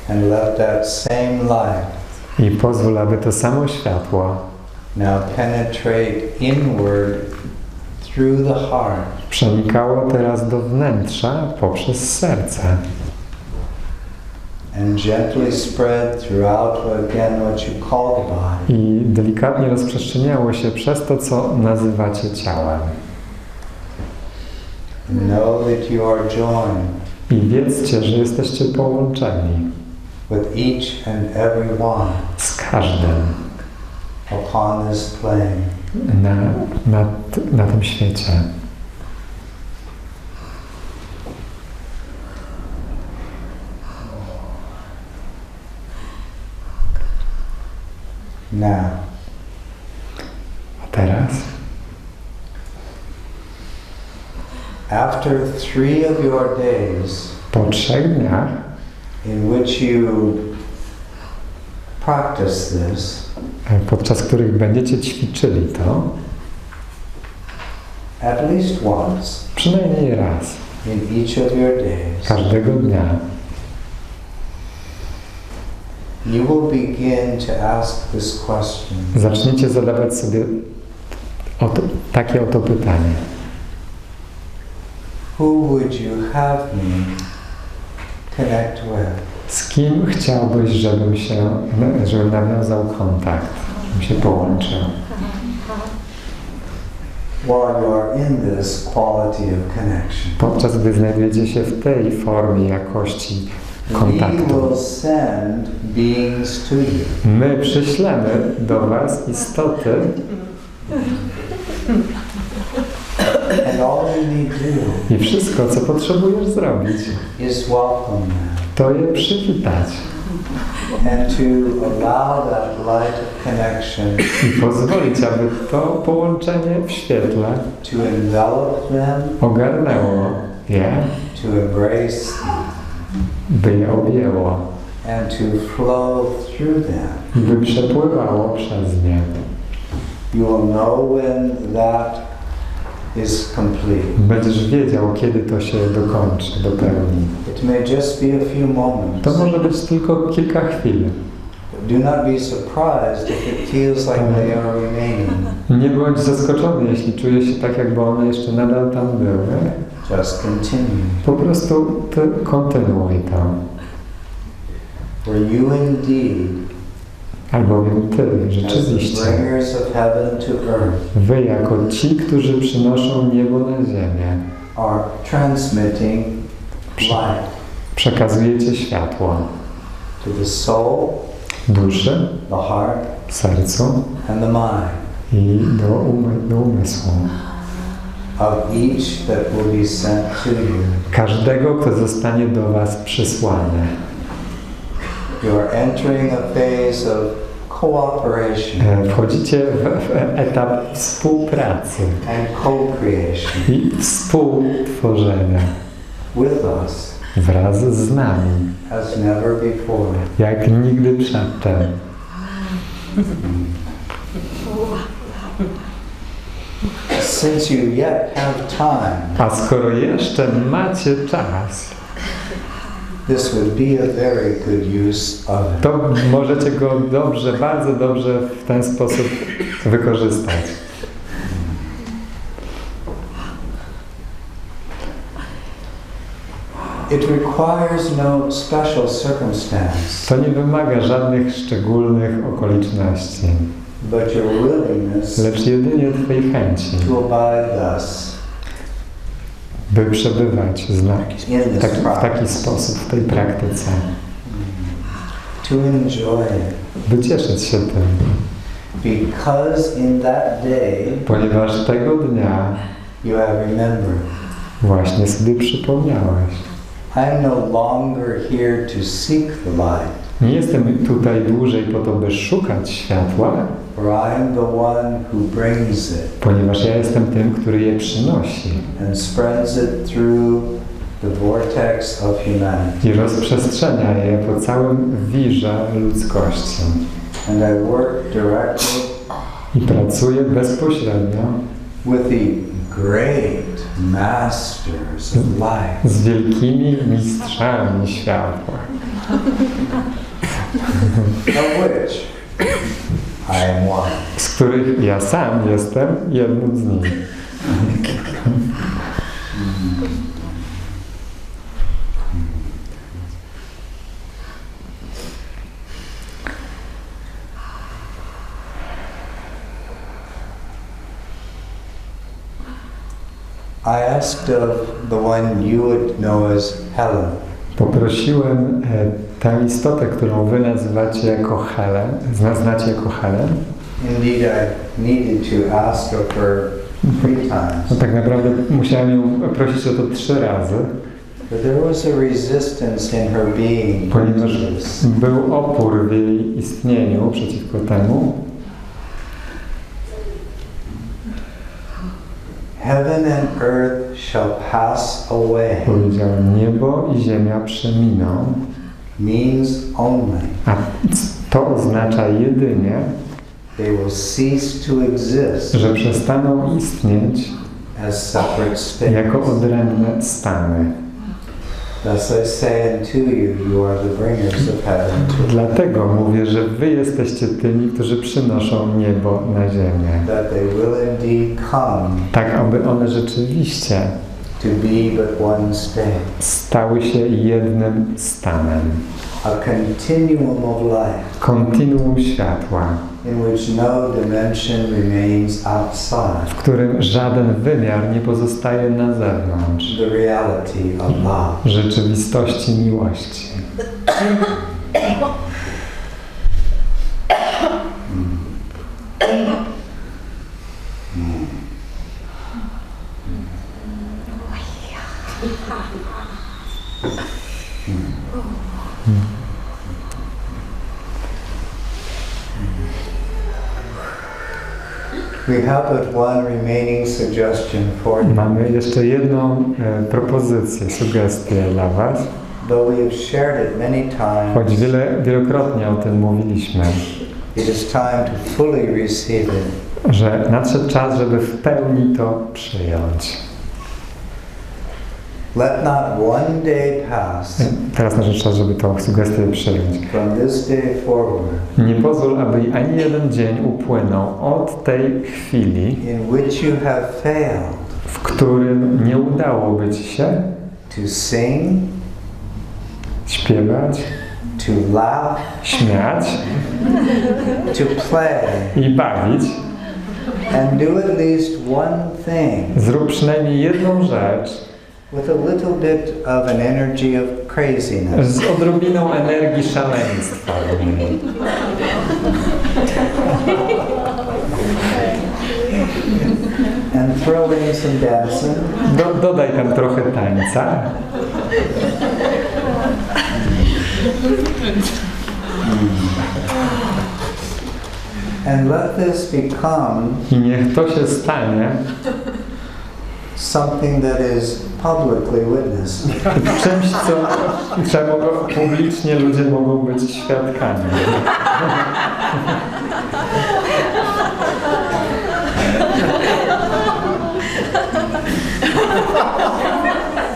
And let that same light I pozwól, aby to samo światło now penetrate inward through the heart przenikało teraz do wnętrza poprzez serce and gently spread throughout again what you call the body. i delikatnie rozprzestrzeniało się przez to, co nazywacie ciałem. Know that you are joined I wiedzcie, że jesteście połączeni with each and every one z każdym upon this plane. na tym świecie. Now, A teraz, after 3 of your days po 3 dniach, in which you practice this, podczas których będziecie ćwiczyli to, at least once przynajmniej raz, in each of your days, każdego dnia, you will begin to ask this question. zaczniecie zadawać sobie takie oto pytanie. Who would you have me connect with? Z kim chciałbyś, żebym nawiązał kontakt, żebym się połączył? While you are in this quality of connection, Podczas gdy znajdujecie się w tej formie jakości we kontaktu, will send beings to you. my przyślemy do Was istoty And all you need to i wszystko, co potrzebujesz zrobić, do is welcome them to je przywitać and to allow that light of connection i pozwolić, aby to połączenie w świetle to envelop them, ogarnęło je, to embrace by je objęło and to flow through them. i by przepływało przez nie. You will know when that is complete. Będziesz wiedział, kiedy to się dokończy, dopełni. It may just be a few moments. To może być tylko kilka chwil. Do not be surprised if it feels like they are remaining. Nie bądź zaskoczony, jeśli czujesz się tak, jakby one jeszcze nadal tam były. Just continue. Po prostu kontynuuj to. For you indeed, Albowiem Ty, as the rzeczywiście, bringers of heaven to earth, Wy jako ci, którzy przynoszą niebo na ziemię, are transmitting light. przekazujecie światło. to the soul, duszy, the heart, sercu and the mind i do umysłu. of each that will be sent to you. Każdego, kto zostanie do was przysłany. You are entering a phase of cooperation Wchodzicie w etap współpracy and co-creation i współtworzenia with us wraz z nami, as never before. jak nigdy przedtem. Since you yet have time, A skoro jeszcze macie czas, this would be a very good use of it. to możecie go dobrze, bardzo dobrze w ten sposób wykorzystać. It requires no special circumstance, To nie wymaga żadnych szczególnych okoliczności, but your willingness lecz jedynie Twojej chęci, to abide thus by przebywać z nami in this w taki practice, sposób, w tej praktyce, to enjoy it. by cieszyć się tym, Because in that day ponieważ tego dnia you have remembered. właśnie sobie przypomniałeś. I am no longer here to seek the light, Nie jestem tutaj dłużej po to, by szukać światła, for I am the one who brings it ponieważ ja jestem tym, który je przynosi and spreads it through the vortex of humanity. i rozprzestrzenia je po całym wirze ludzkości. And I work directly I pracuję bezpośrednio with the great masters of life, z wielkimi mistrzami światła, of which I am one. z których ja sam jestem jednym z nich. I asked of the one you would know as Helen. Poprosiłem tę istotę, którą wy nazywacie jako Helen, znacie jako Helen. Indeed, I needed to ask of her 3 times. No tak naprawdę musiałem ją prosić o to 3 razy, But there was a resistance in her being. ponieważ był opór w jej istnieniu przeciwko temu. Heaven and earth shall pass away. Powiedziałem, niebo i ziemia przeminą, Means only a to oznacza jedynie, they will cease to exist że przestaną istnieć as separate states. jako odrębne stany. Thus I say unto you, you are the bringers of heaven to earth, Dlatego mówię, że wy jesteście tymi, którzy przynoszą niebo na ziemię. that they will indeed come Tak, aby one rzeczywiście to be but one state, stały się jednym stanem. a continuum of life Kontinuum światła, in which no dimension remains outside w którym żaden wymiar nie pozostaje na zewnątrz the reality of love. rzeczywistości miłości. We have but one remaining suggestion for you. Mamy jeszcze jedną propozycję, sugestię dla was. Though we have shared it many times, Choć wielokrotnie o tym mówiliśmy, it is time to fully receive it. że nadszedł czas, żeby w pełni to przyjąć. Let not one day pass Teraz nadszedł czas, żeby tą sugestię przyjąć. from this day forward Nie pozwól, aby ani jeden dzień upłynął od tej chwili, in which you have failed w którym nie udałoby ci się to sing, śpiewać, to laugh, śmiać to play, i bawić. and do at least one thing Zrób przynajmniej jedną rzecz, with a little bit of an energy of craziness. Z odrobiną energii szaleństwa. And throw in some dancing. Dodaj tam trochę tańca. And let this become I niech to się stanie something that is publicly witnessed. czymś, czemu publicznie ludzie mogą być świadkami.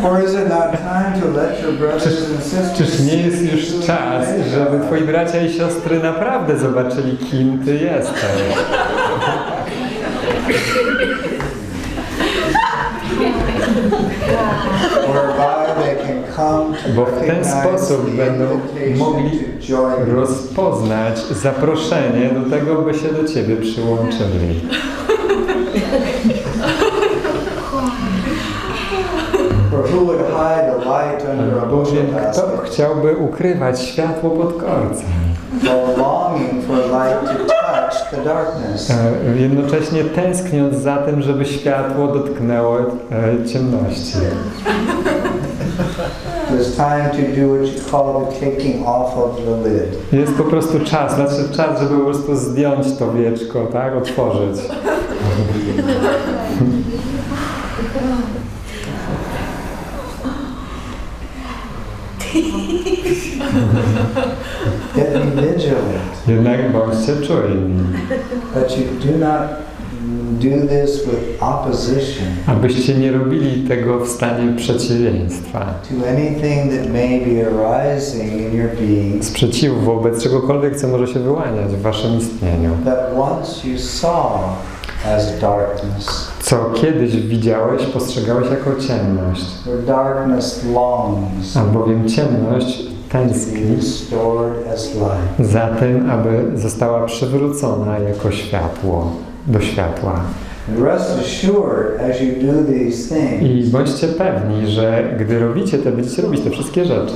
Or is it not time to let your brothers and sisters Czyż nie jest już czas, żeby twoi bracia i siostry naprawdę zobaczyli, kim ty jesteś? Bo w ten sposób będą mogli rozpoznać zaproszenie do tego, by się do ciebie przyłączyli. Bowiem kto chciałby ukrywać światło pod korcem? Jednocześnie tęskniąc za tym, żeby światło dotknęło ciemności. Jest po prostu czas, nadszedł czas, żeby po prostu zdjąć to wieczko, tak? Otworzyć. Jednak bądźcie czujni. Abyście nie robili tego w stanie przeciwieństwa. Sprzeciwu wobec czegokolwiek, co może się wyłaniać w waszym istnieniu. Co kiedyś widziałeś, postrzegałeś jako ciemność. Albowiem ciemność tęskni za tym, aby została przywrócona jako światło, do światła. I bądźcie pewni, że gdy będziecie robić te wszystkie rzeczy,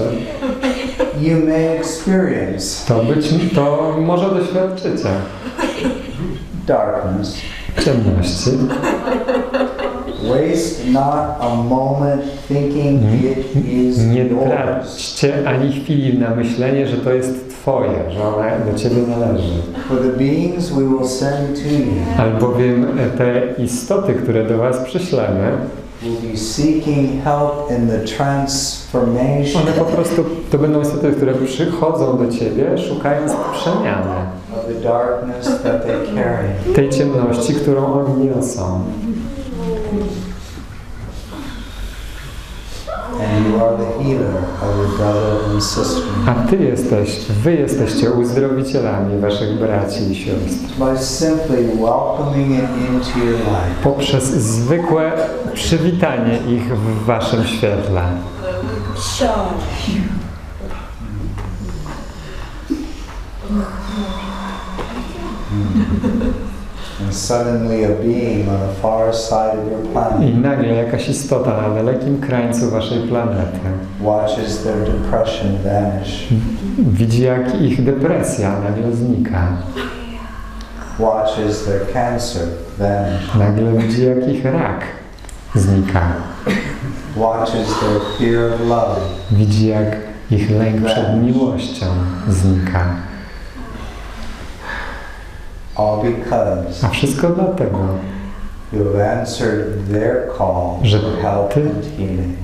to może doświadczycie ciemności. Nie traćcie ani chwili na myślenie, że to jest twoje, że ona do ciebie należy. Albowiem te istoty, które do was przyślemy, one po prostu to będą istoty, które przychodzą do ciebie, szukając przemiany tej ciemności, którą oni niosą. A wy jesteście uzdrowicielami waszych braci i sióstr. Poprzez zwykłe przywitanie ich w waszym świetle. I nagle jakaś istota na dalekim krańcu waszej planety widzi, jak ich depresja nagle znika. Nagle widzi, jak ich rak znika. Widzi, jak ich lęk przed miłością znika. A wszystko dlatego, że ty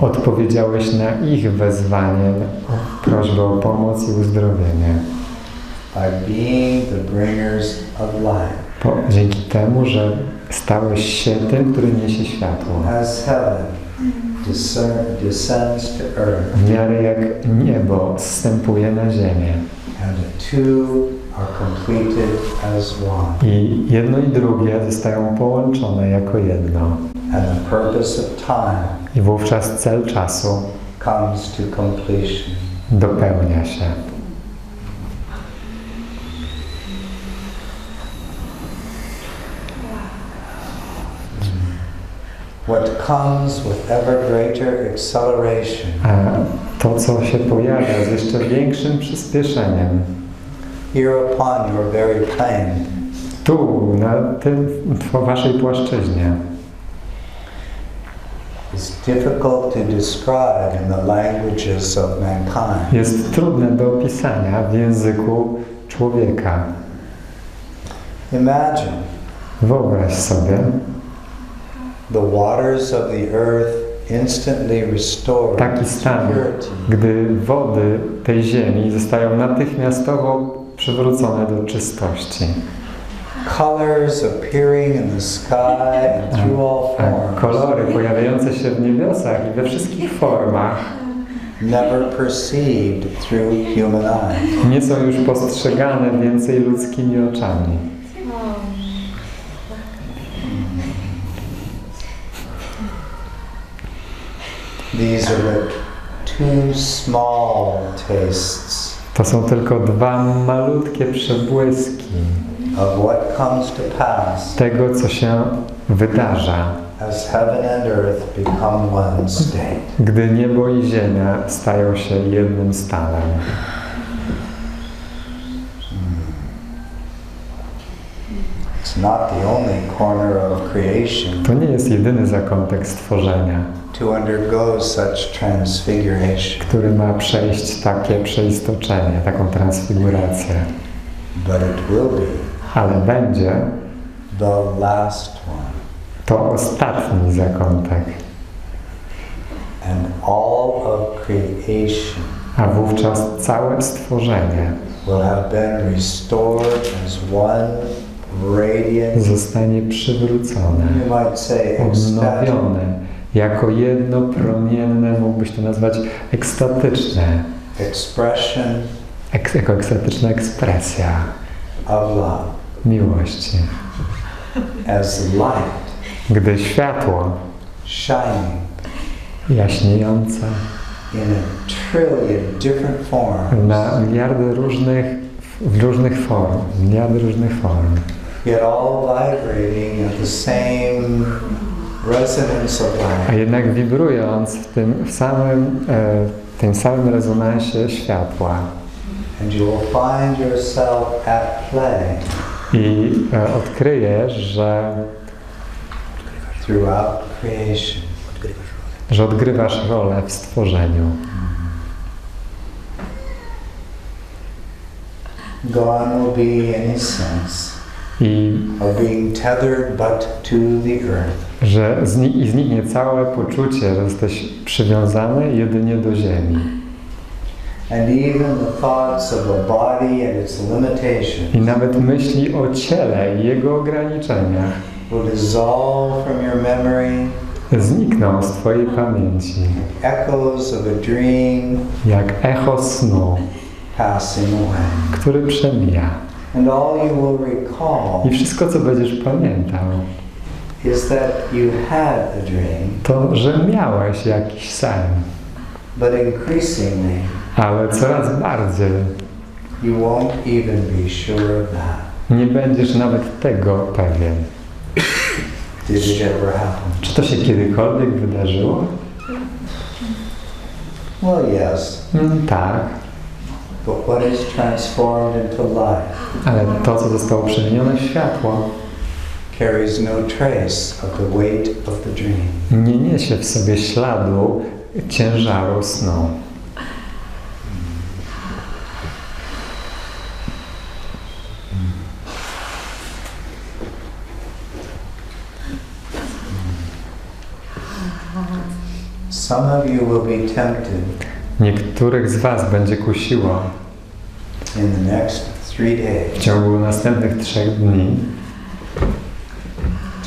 odpowiedziałeś na ich wezwanie, prośbę o pomoc i uzdrowienie. Dzięki temu, że stałeś się tym, który niesie światło. W miarę jak niebo zstępuje na ziemię. I jedno i drugie zostają połączone jako jedno. I wówczas cel czasu dopełnia się. what comes with ever greater acceleration. A to, co się pojawia z jeszcze większym przyspieszeniem, Here upon your very plane, tu, na tym waszej płaszczyźnie, is difficult to describe in the languages of mankind. jest trudne do opisania w języku człowieka. Imagine Wyobraź sobie the waters of the earth instantly restored taki stan, purity. gdy wody tej ziemi zostają natychmiastowo przywrócone do czystości. Colors appearing in the sky and through all forms. Kolory pojawiające się w niebiosach i we wszystkich formach Never perceived through human eyes. nie są już postrzegane więcej ludzkimi oczami. These are the two small tastes To są tylko dwa malutkie przebłyski of what comes to pass tego, co się wydarza, as heaven and earth become one state. gdy niebo i ziemia stają się jednym stanem. It's not the only corner of creation To nie jest jedyny zakątek stworzenia, to undergo such transfiguration, który ma przejść takie przeistoczenie, taką transfigurację. but it will be Ale będzie the last one. to ostatni zakątek, And all of creation a wówczas całe stworzenie will have been restored as one radiant, zostanie przywrócone, you might say, ecstatic, odnowione, jako jedno promienne, mógłbyś to nazwać ekstatyczne, expression jako ekstatyczna ekspresja of love. miłości. As light Gdy światło shining jaśniejące in a trillion different forms, na miliardy różnych form, yet all vibrating at the same resonance of a light. jednak wibrując w tym samym rezonansie światła. And you will find yourself at play I odkryjesz, że throughout creation. odgrywasz rolę w stworzeniu. Gone will be any sense I of being tethered but to the earth. że zniknie całe poczucie, że jesteś przywiązany jedynie do ziemi. And even the thoughts of the body and its limitations I nawet myśli o ciele i jego ograniczeniach will dissolve from your memory, znikną z twojej pamięci, echoes of a dream jak echo snu, passing away. który przemija. And all you will recall I wszystko, co będziesz pamiętał, is that you had a dream, to, że miałeś jakiś sen, but increasingly ale coraz bardziej you won't even be sure of that. nie będziesz nawet tego pewien. Did it ever happen? Czy to się kiedykolwiek wydarzyło? Well, yes. Tak, But what is transformed into life ale to, co zostało przemienione w światło, carries no trace of the weight of the dream. nie niesie w sobie śladu ciężaru snu. Some of you will be tempted Niektórych z was będzie kusiło in the next 3 w days ciągu następnych 3 dni,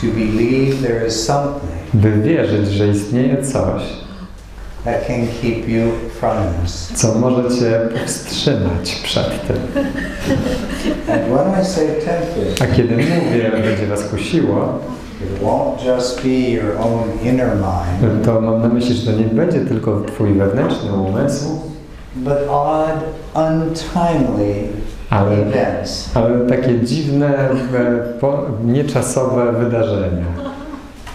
to believe there is something by wierzyć, że istnieje coś, that can keep you from this. co może cię powstrzymać przed tym. And when I say tempted, A kiedy mówię, że będzie was kusiło, it won't just be your own inner mind, to mam na myśli, że to nie będzie tylko twój wewnętrzny umysł, but odd, untimely ale events takie dziwne, nieczasowe wydarzenia.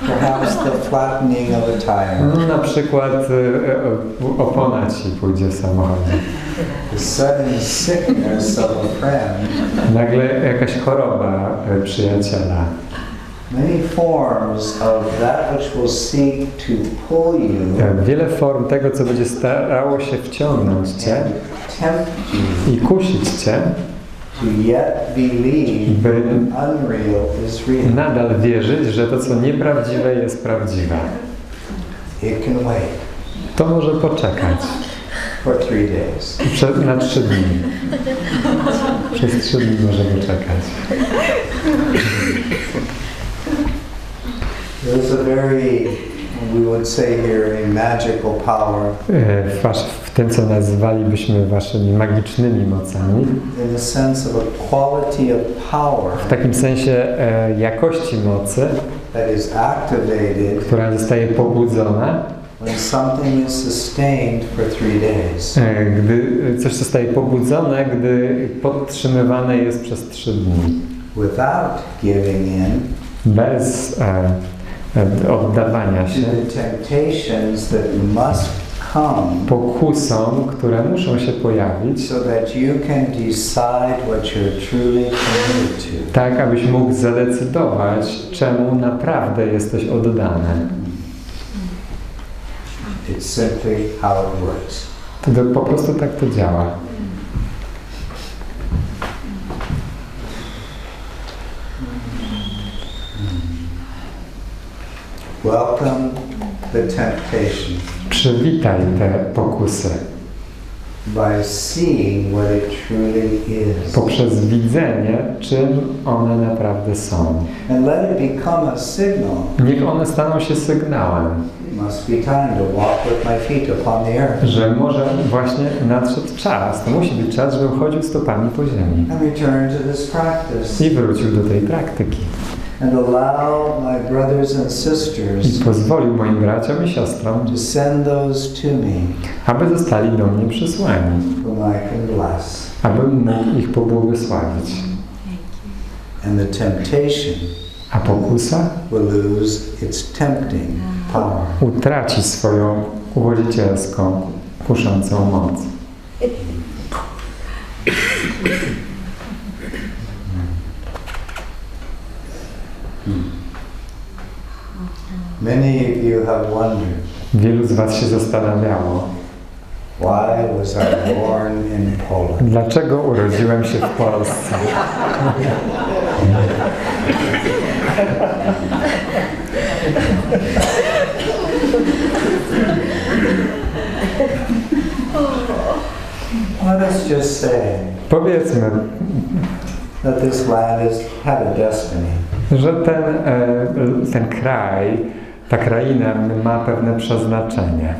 Perhaps the flattening of a tire. Na przykład opona ci pójdzie w samochodzie. The sudden sickness of a friend. Nagle jakaś choroba przyjaciela. Many forms of that which will seek to pull you. Wiele form tego, co będzie starało się wciągnąć cię i kusić cię, to yet believe by unreal is real. nadal wierzyć, że to, co nieprawdziwe, jest prawdziwe. It can wait. To może poczekać. For 3 days. Na 3 dni. Przez 3 dni może poczekać. There's a very, we would say here, a magical power. W tym, co nazywalibyśmy waszymi magicznymi mocami. In the sense of a quality of power. W takim sensie jakości mocy, that is activated, która zostaje pobudzona, when something is sustained for 3 days. Gdy coś zostaje pobudzone, gdy podtrzymywane jest przez 3 dni. Without giving in. Bez oddawania się pokusom, które muszą się pojawić, tak abyś mógł zadecydować, czemu naprawdę jesteś oddany. To po prostu tak to działa. Welcome the temptation. Przywitaj te pokusy. By seeing what it truly is. Poprzez widzenie, czym one naprawdę są. And let it become a signal. Niech one staną się sygnałem. Must be time to walk with my feet upon the earth. Że może właśnie nadszedł czas, to musi być czas, żebym chodził stopami po ziemi. And return to this practice. I wrócił do tej praktyki. And allow my brothers and sisters. I pozwolił moim braciom i siostrom, to send those to me. Aby zostali do mnie przysłani. Whom I can bless. Abym mógł ich pobłogosławić. And the temptation. A pokusa will lose its tempting power. Utraci swoją uwodzicielską, kuszącą moc. Many of you have wondered. Wielu z was się zastanawiało. Why was I born in Poland? Dlaczego urodziłem się w Polsce? Let us just say. Powiedzmy, that this land had a destiny. Że ten kraj, ta kraina ma pewne przeznaczenie.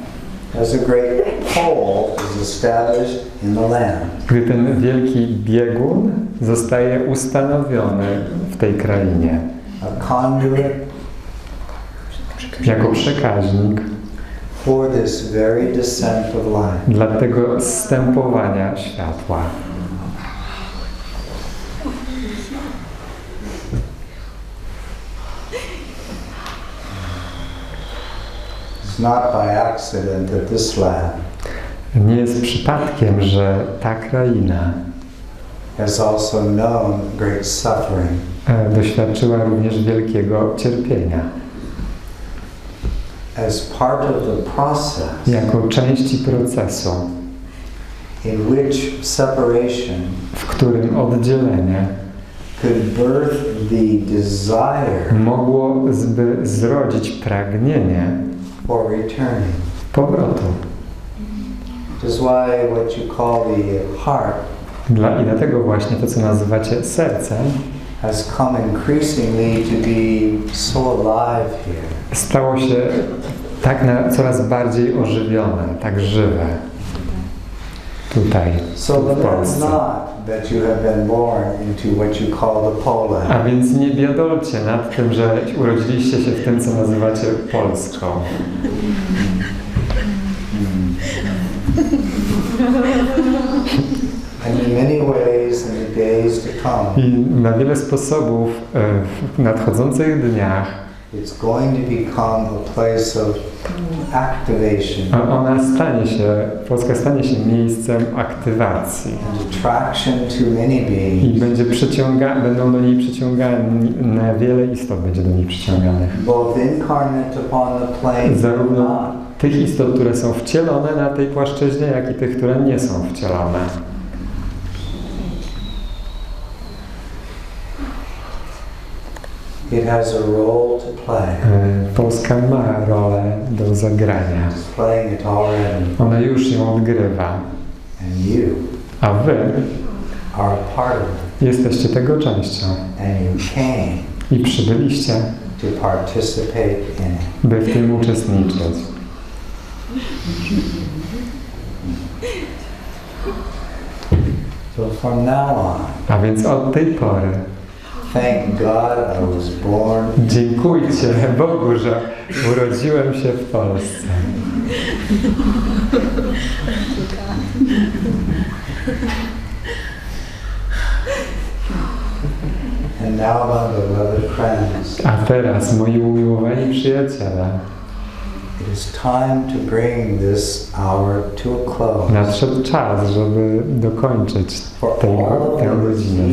As a great pole is established in the land. Gdy ten wielki biegun zostaje ustanowiony w tej krainie. A conduit. Jako przekaźnik. For this very descent of light. Dla tego zstępowania światła. It's not by accident that this land nie jest przypadkiem, że ta kraina has also known great suffering. Doświadczyła również wielkiego cierpienia. As part of the process, jako części procesu, in which separation, w którym oddzielenie could birth the desire, mogło zrodzić pragnienie for returning. Powrotu. That is why what you call the heart I dlatego właśnie to, co nazywacie sercem, has come increasingly to be so alive here. Stało się coraz bardziej ożywione, tak żywe. Tutaj, w Polsce. That you have been born into what you call the Poland. A więc nie biadolcie nad tym, że urodziliście się w tym, co nazywacie Polską. And in many ways in the days to come. I na wiele sposobów w nadchodzących dniach It's going to become a place of activation. Polska stanie się miejscem aktywacji. And attraction to many beings. I będą do niej przyciągane, wiele istot będzie do niej przyciąganych. Both incarnate upon the plane. Zarówno tych istot, które są wcielone na tej płaszczyźnie, jak i tych, które nie są wcielone. It has a role to play. Polska ma rolę do zagrania. It's playing it already. Ona już ją odgrywa. And you A wy are a part of it. Jesteście tego częścią. And you came I przybyliście, to participate in it. by w tym uczestniczyć. So from now on, A więc od tej pory thank God I was born. dziękujcie Bogu, że urodziłem się w Polsce. And now, my beloved friends, A teraz, moi umiłowani przyjaciele, it is time to bring this hour to a close. nadszedł czas, żeby dokończyć tę godzinę.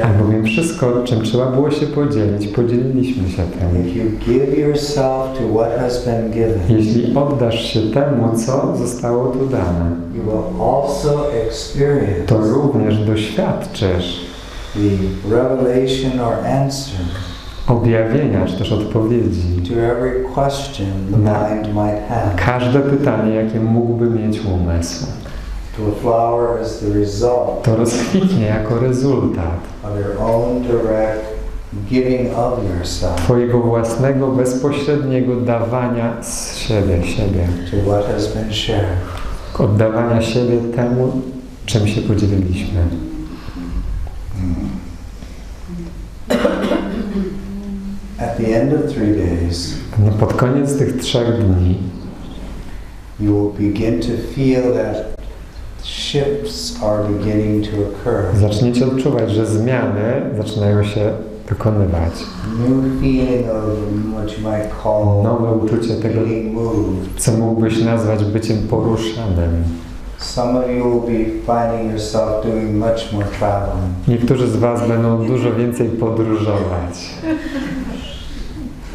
Albowiem wszystko, czym trzeba było się podzielić, podzieliliśmy się tym. Jeśli oddasz się temu, co zostało tu dane, to również doświadczysz objawienia, czy też odpowiedzi na każde pytanie, jakie mógłby mieć umysł. To rozkwitnie jako rezultat Twojego własnego, bezpośredniego dawania z siebie. Oddawania siebie temu, czym się podzieliliśmy. At the end of 3 days, pod koniec tych 3 dni you will begin to feel that shifts are beginning to occur. Zaczniecie odczuwać, że zmiany zaczynają się dokonywać. New feeling of what you might call nowe uczucie tego, co mógłbyś nazwać byciem poruszanym. Some of you will be finding yourself doing much more traveling. Niektórzy z was będą dużo więcej podróżować.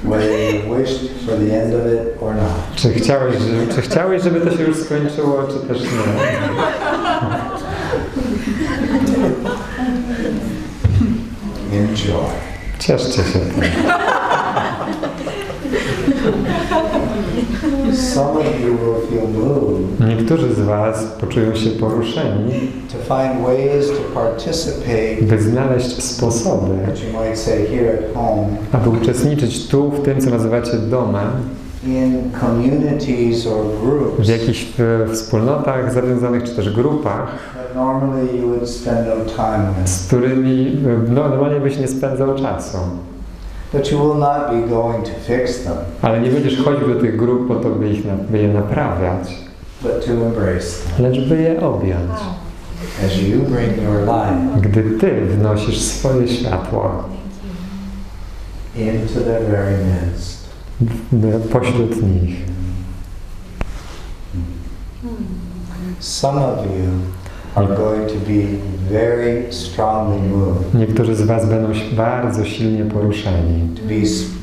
Whether you wished for the end of it or not. Czy chciałeś, żeby to się już skończyło, czy też nie? Enjoy. Cieszcie się tym. Some of you will feel moved. Niektórzy z was poczują się poruszeni, to find ways to participate, by znaleźć sposoby, you might say here at home, aby uczestniczyć tu w tym, co nazywacie domem, in communities or groups, w jakichś wspólnotach zawiązanych, czy też grupach, that normally you would spend no time with, z którymi normalnie byś nie spędzał czasu. But you will not be going to fix them, ale nie będziesz chodził do tych grup po to, by je naprawiać, but to embrace them. lecz by je objąć. As you bring your light, gdy Ty wnosisz swoje światło into their very midst, pośród nich. Some of you are going to be very strongly moved. Niektórzy z was będą bardzo silnie poruszeni. To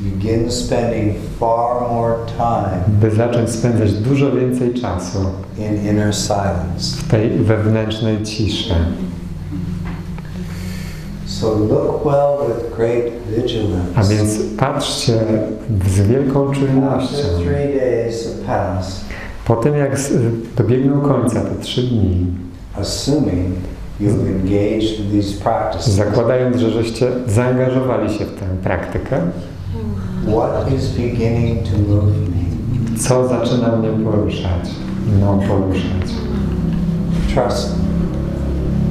begin spending far more time. By zacząć spędzać dużo więcej czasu in inner silence. W tej wewnętrznej ciszy. So look well with great vigilance. A więc patrzcie z wielką czujnością. After 3 days have passed, po tym jak dobiegną końca te 3 dni, assuming you've engaged in these practices, zakładając, że żeście zaangażowali się w tę praktykę, what is beginning to move me? Co zaczyna mnie poruszać? Poruszać. Trust.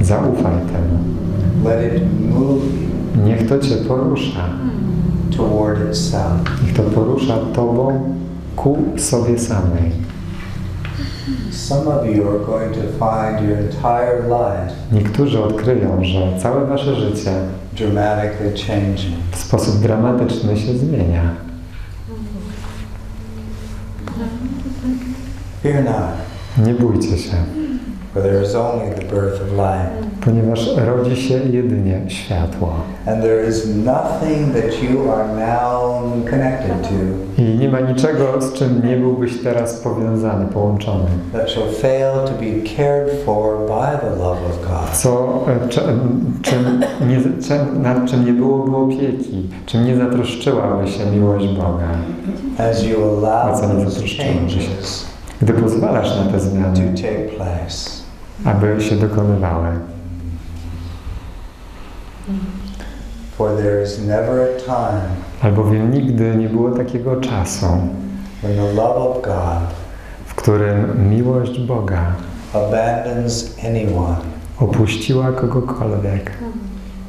Zaufaj temu. Let it move you. Niech to cię porusza. Toward itself. Niech to porusza tobą ku sobie samej. Some of you are going to find your entire life Niektórzy odkryją, że całe wasze życie dramatically changing. w sposób dramatyczny się zmienia. Fear not, Nie bójcie się, for there is only the birth of light. ponieważ rodzi się jedynie światło. And there is nothing that you are now connected to I nie ma niczego, z czym nie byłbyś teraz powiązany, połączony. that shall fail to be cared for by the love of God. Nad czym nie byłoby opieki, czym nie zatroszczyłaby się miłość Boga. As you O allow co nie those zatroszczyłaby się. changes Gdy pozwalasz na te to zmiany, take place. aby się dokonywały. For there is never a time Albowiem nigdy nie było takiego czasu, when the love of God w którym miłość Boga abandons anyone, opuściła kogokolwiek,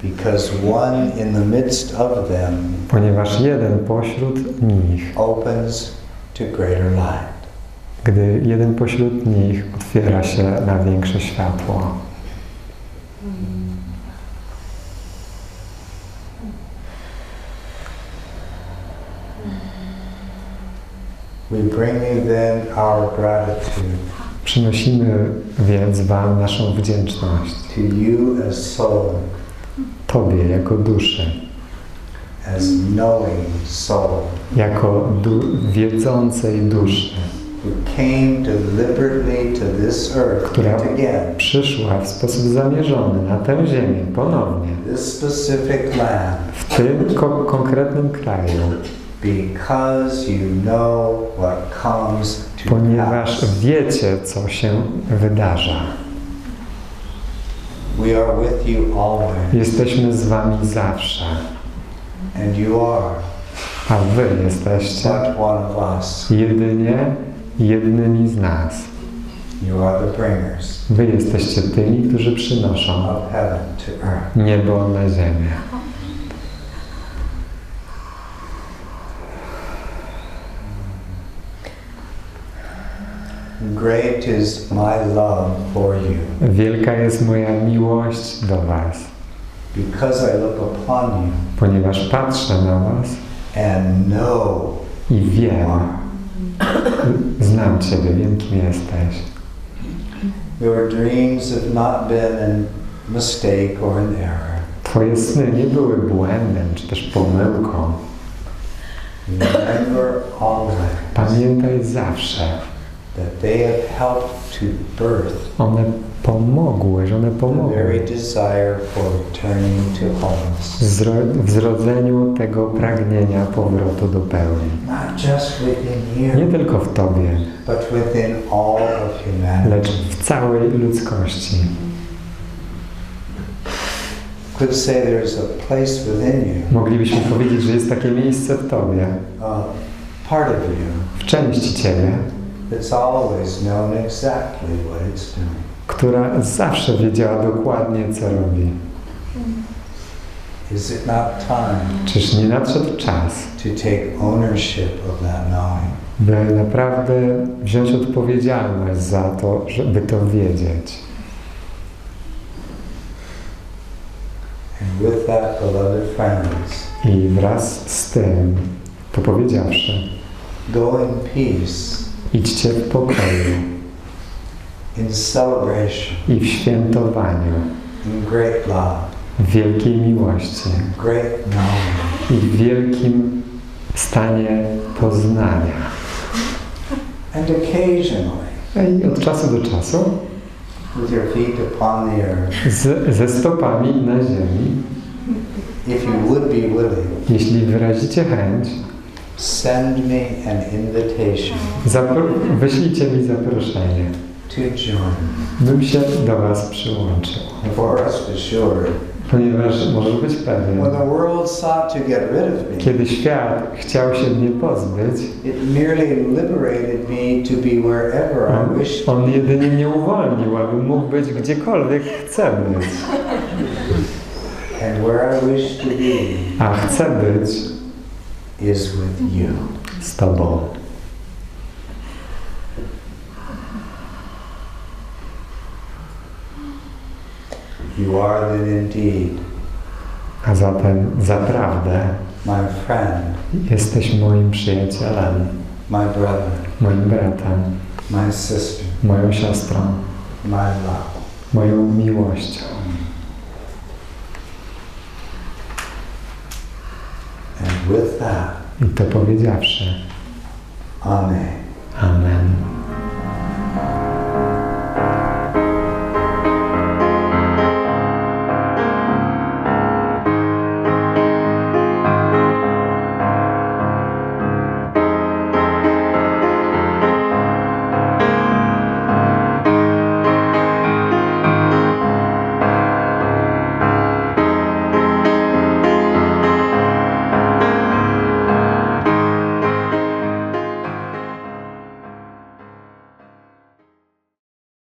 because one in the midst of them ponieważ jeden pośród nich, opens to greater light. gdy jeden pośród nich otwiera się na większe światło. We bring you then our gratitude Przynosimy więc Wam naszą wdzięczność. to you as soul, Tobie jako duszy, as knowing soul, jako wiedzącej duszy, who came deliberately to this earth która yet again, przyszła w sposób zamierzony na tę ziemię ponownie, this specific land, w tym konkretnym kraju, because you know what comes to ponieważ pass. wiecie, co się wydarza. We are with you always, Jesteśmy z Wami zawsze, and you are a Wy jesteście but one of us. jedynie jednymi z nas. You are the bringers Wy jesteście tymi, którzy przynoszą of heaven to earth. niebo na ziemię. Great is my love for you, Wielka jest moja miłość do Was, because I look upon you ponieważ patrzę na Was and know i you wiem, are. znam Ciebie, wiem, kim jesteś. Your dreams have not been a mistake or an error. Twoje sny nie były błędem, czy też pomyłką. Remember always Pamiętaj zawsze, that they have helped to birth one pomogły, że one the very pomogły desire for returning to wholeness. w zrodzeniu tego pragnienia powrotu do pełni. Not just within Nie you, tylko w Tobie, but within all of humanity. lecz w całej ludzkości. Could say there's a place within you, Moglibyśmy powiedzieć, że jest takie miejsce w Tobie, part of you, w części Ciebie, that's always known exactly what it's doing. która zawsze wiedziała dokładnie, co robi. Is it not time Czyż nie nadszedł czas, to take ownership of that knowing? by naprawdę wziąć odpowiedzialność za to, żeby to wiedzieć? And with that, beloved friends, I wraz z tym, to powiedziawszy, go in peace, idźcie w pokoju in celebration, i w świętowaniu, in great love, w wielkiej miłości great knowing, i w wielkim stanie poznania. and occasionally, I od czasu do czasu with your feet upon the earth, ze stopami na ziemi, if you would be willing, jeśli wyrazicie chęć, send me an invitation wyślijcie mi zaproszenie, to join, bym się do Was przyłączył. for us to sure. Ponieważ może być pewien, When the world sought to get rid of me, kiedy świat chciał się mnie pozbyć, it merely liberated me to be wherever I wished. on jedynie mnie uwolnił, abym mógł być gdziekolwiek chcę być. And where I wish to be A chcę być is with you. z Tobą. You are then indeed A zatem zaprawdę my friend, jesteś moim przyjacielem, my brother, moim bratem, my sister, moją siostrą, my love. moją miłością. And with that, I to powiedziawszy, Amen. Amen.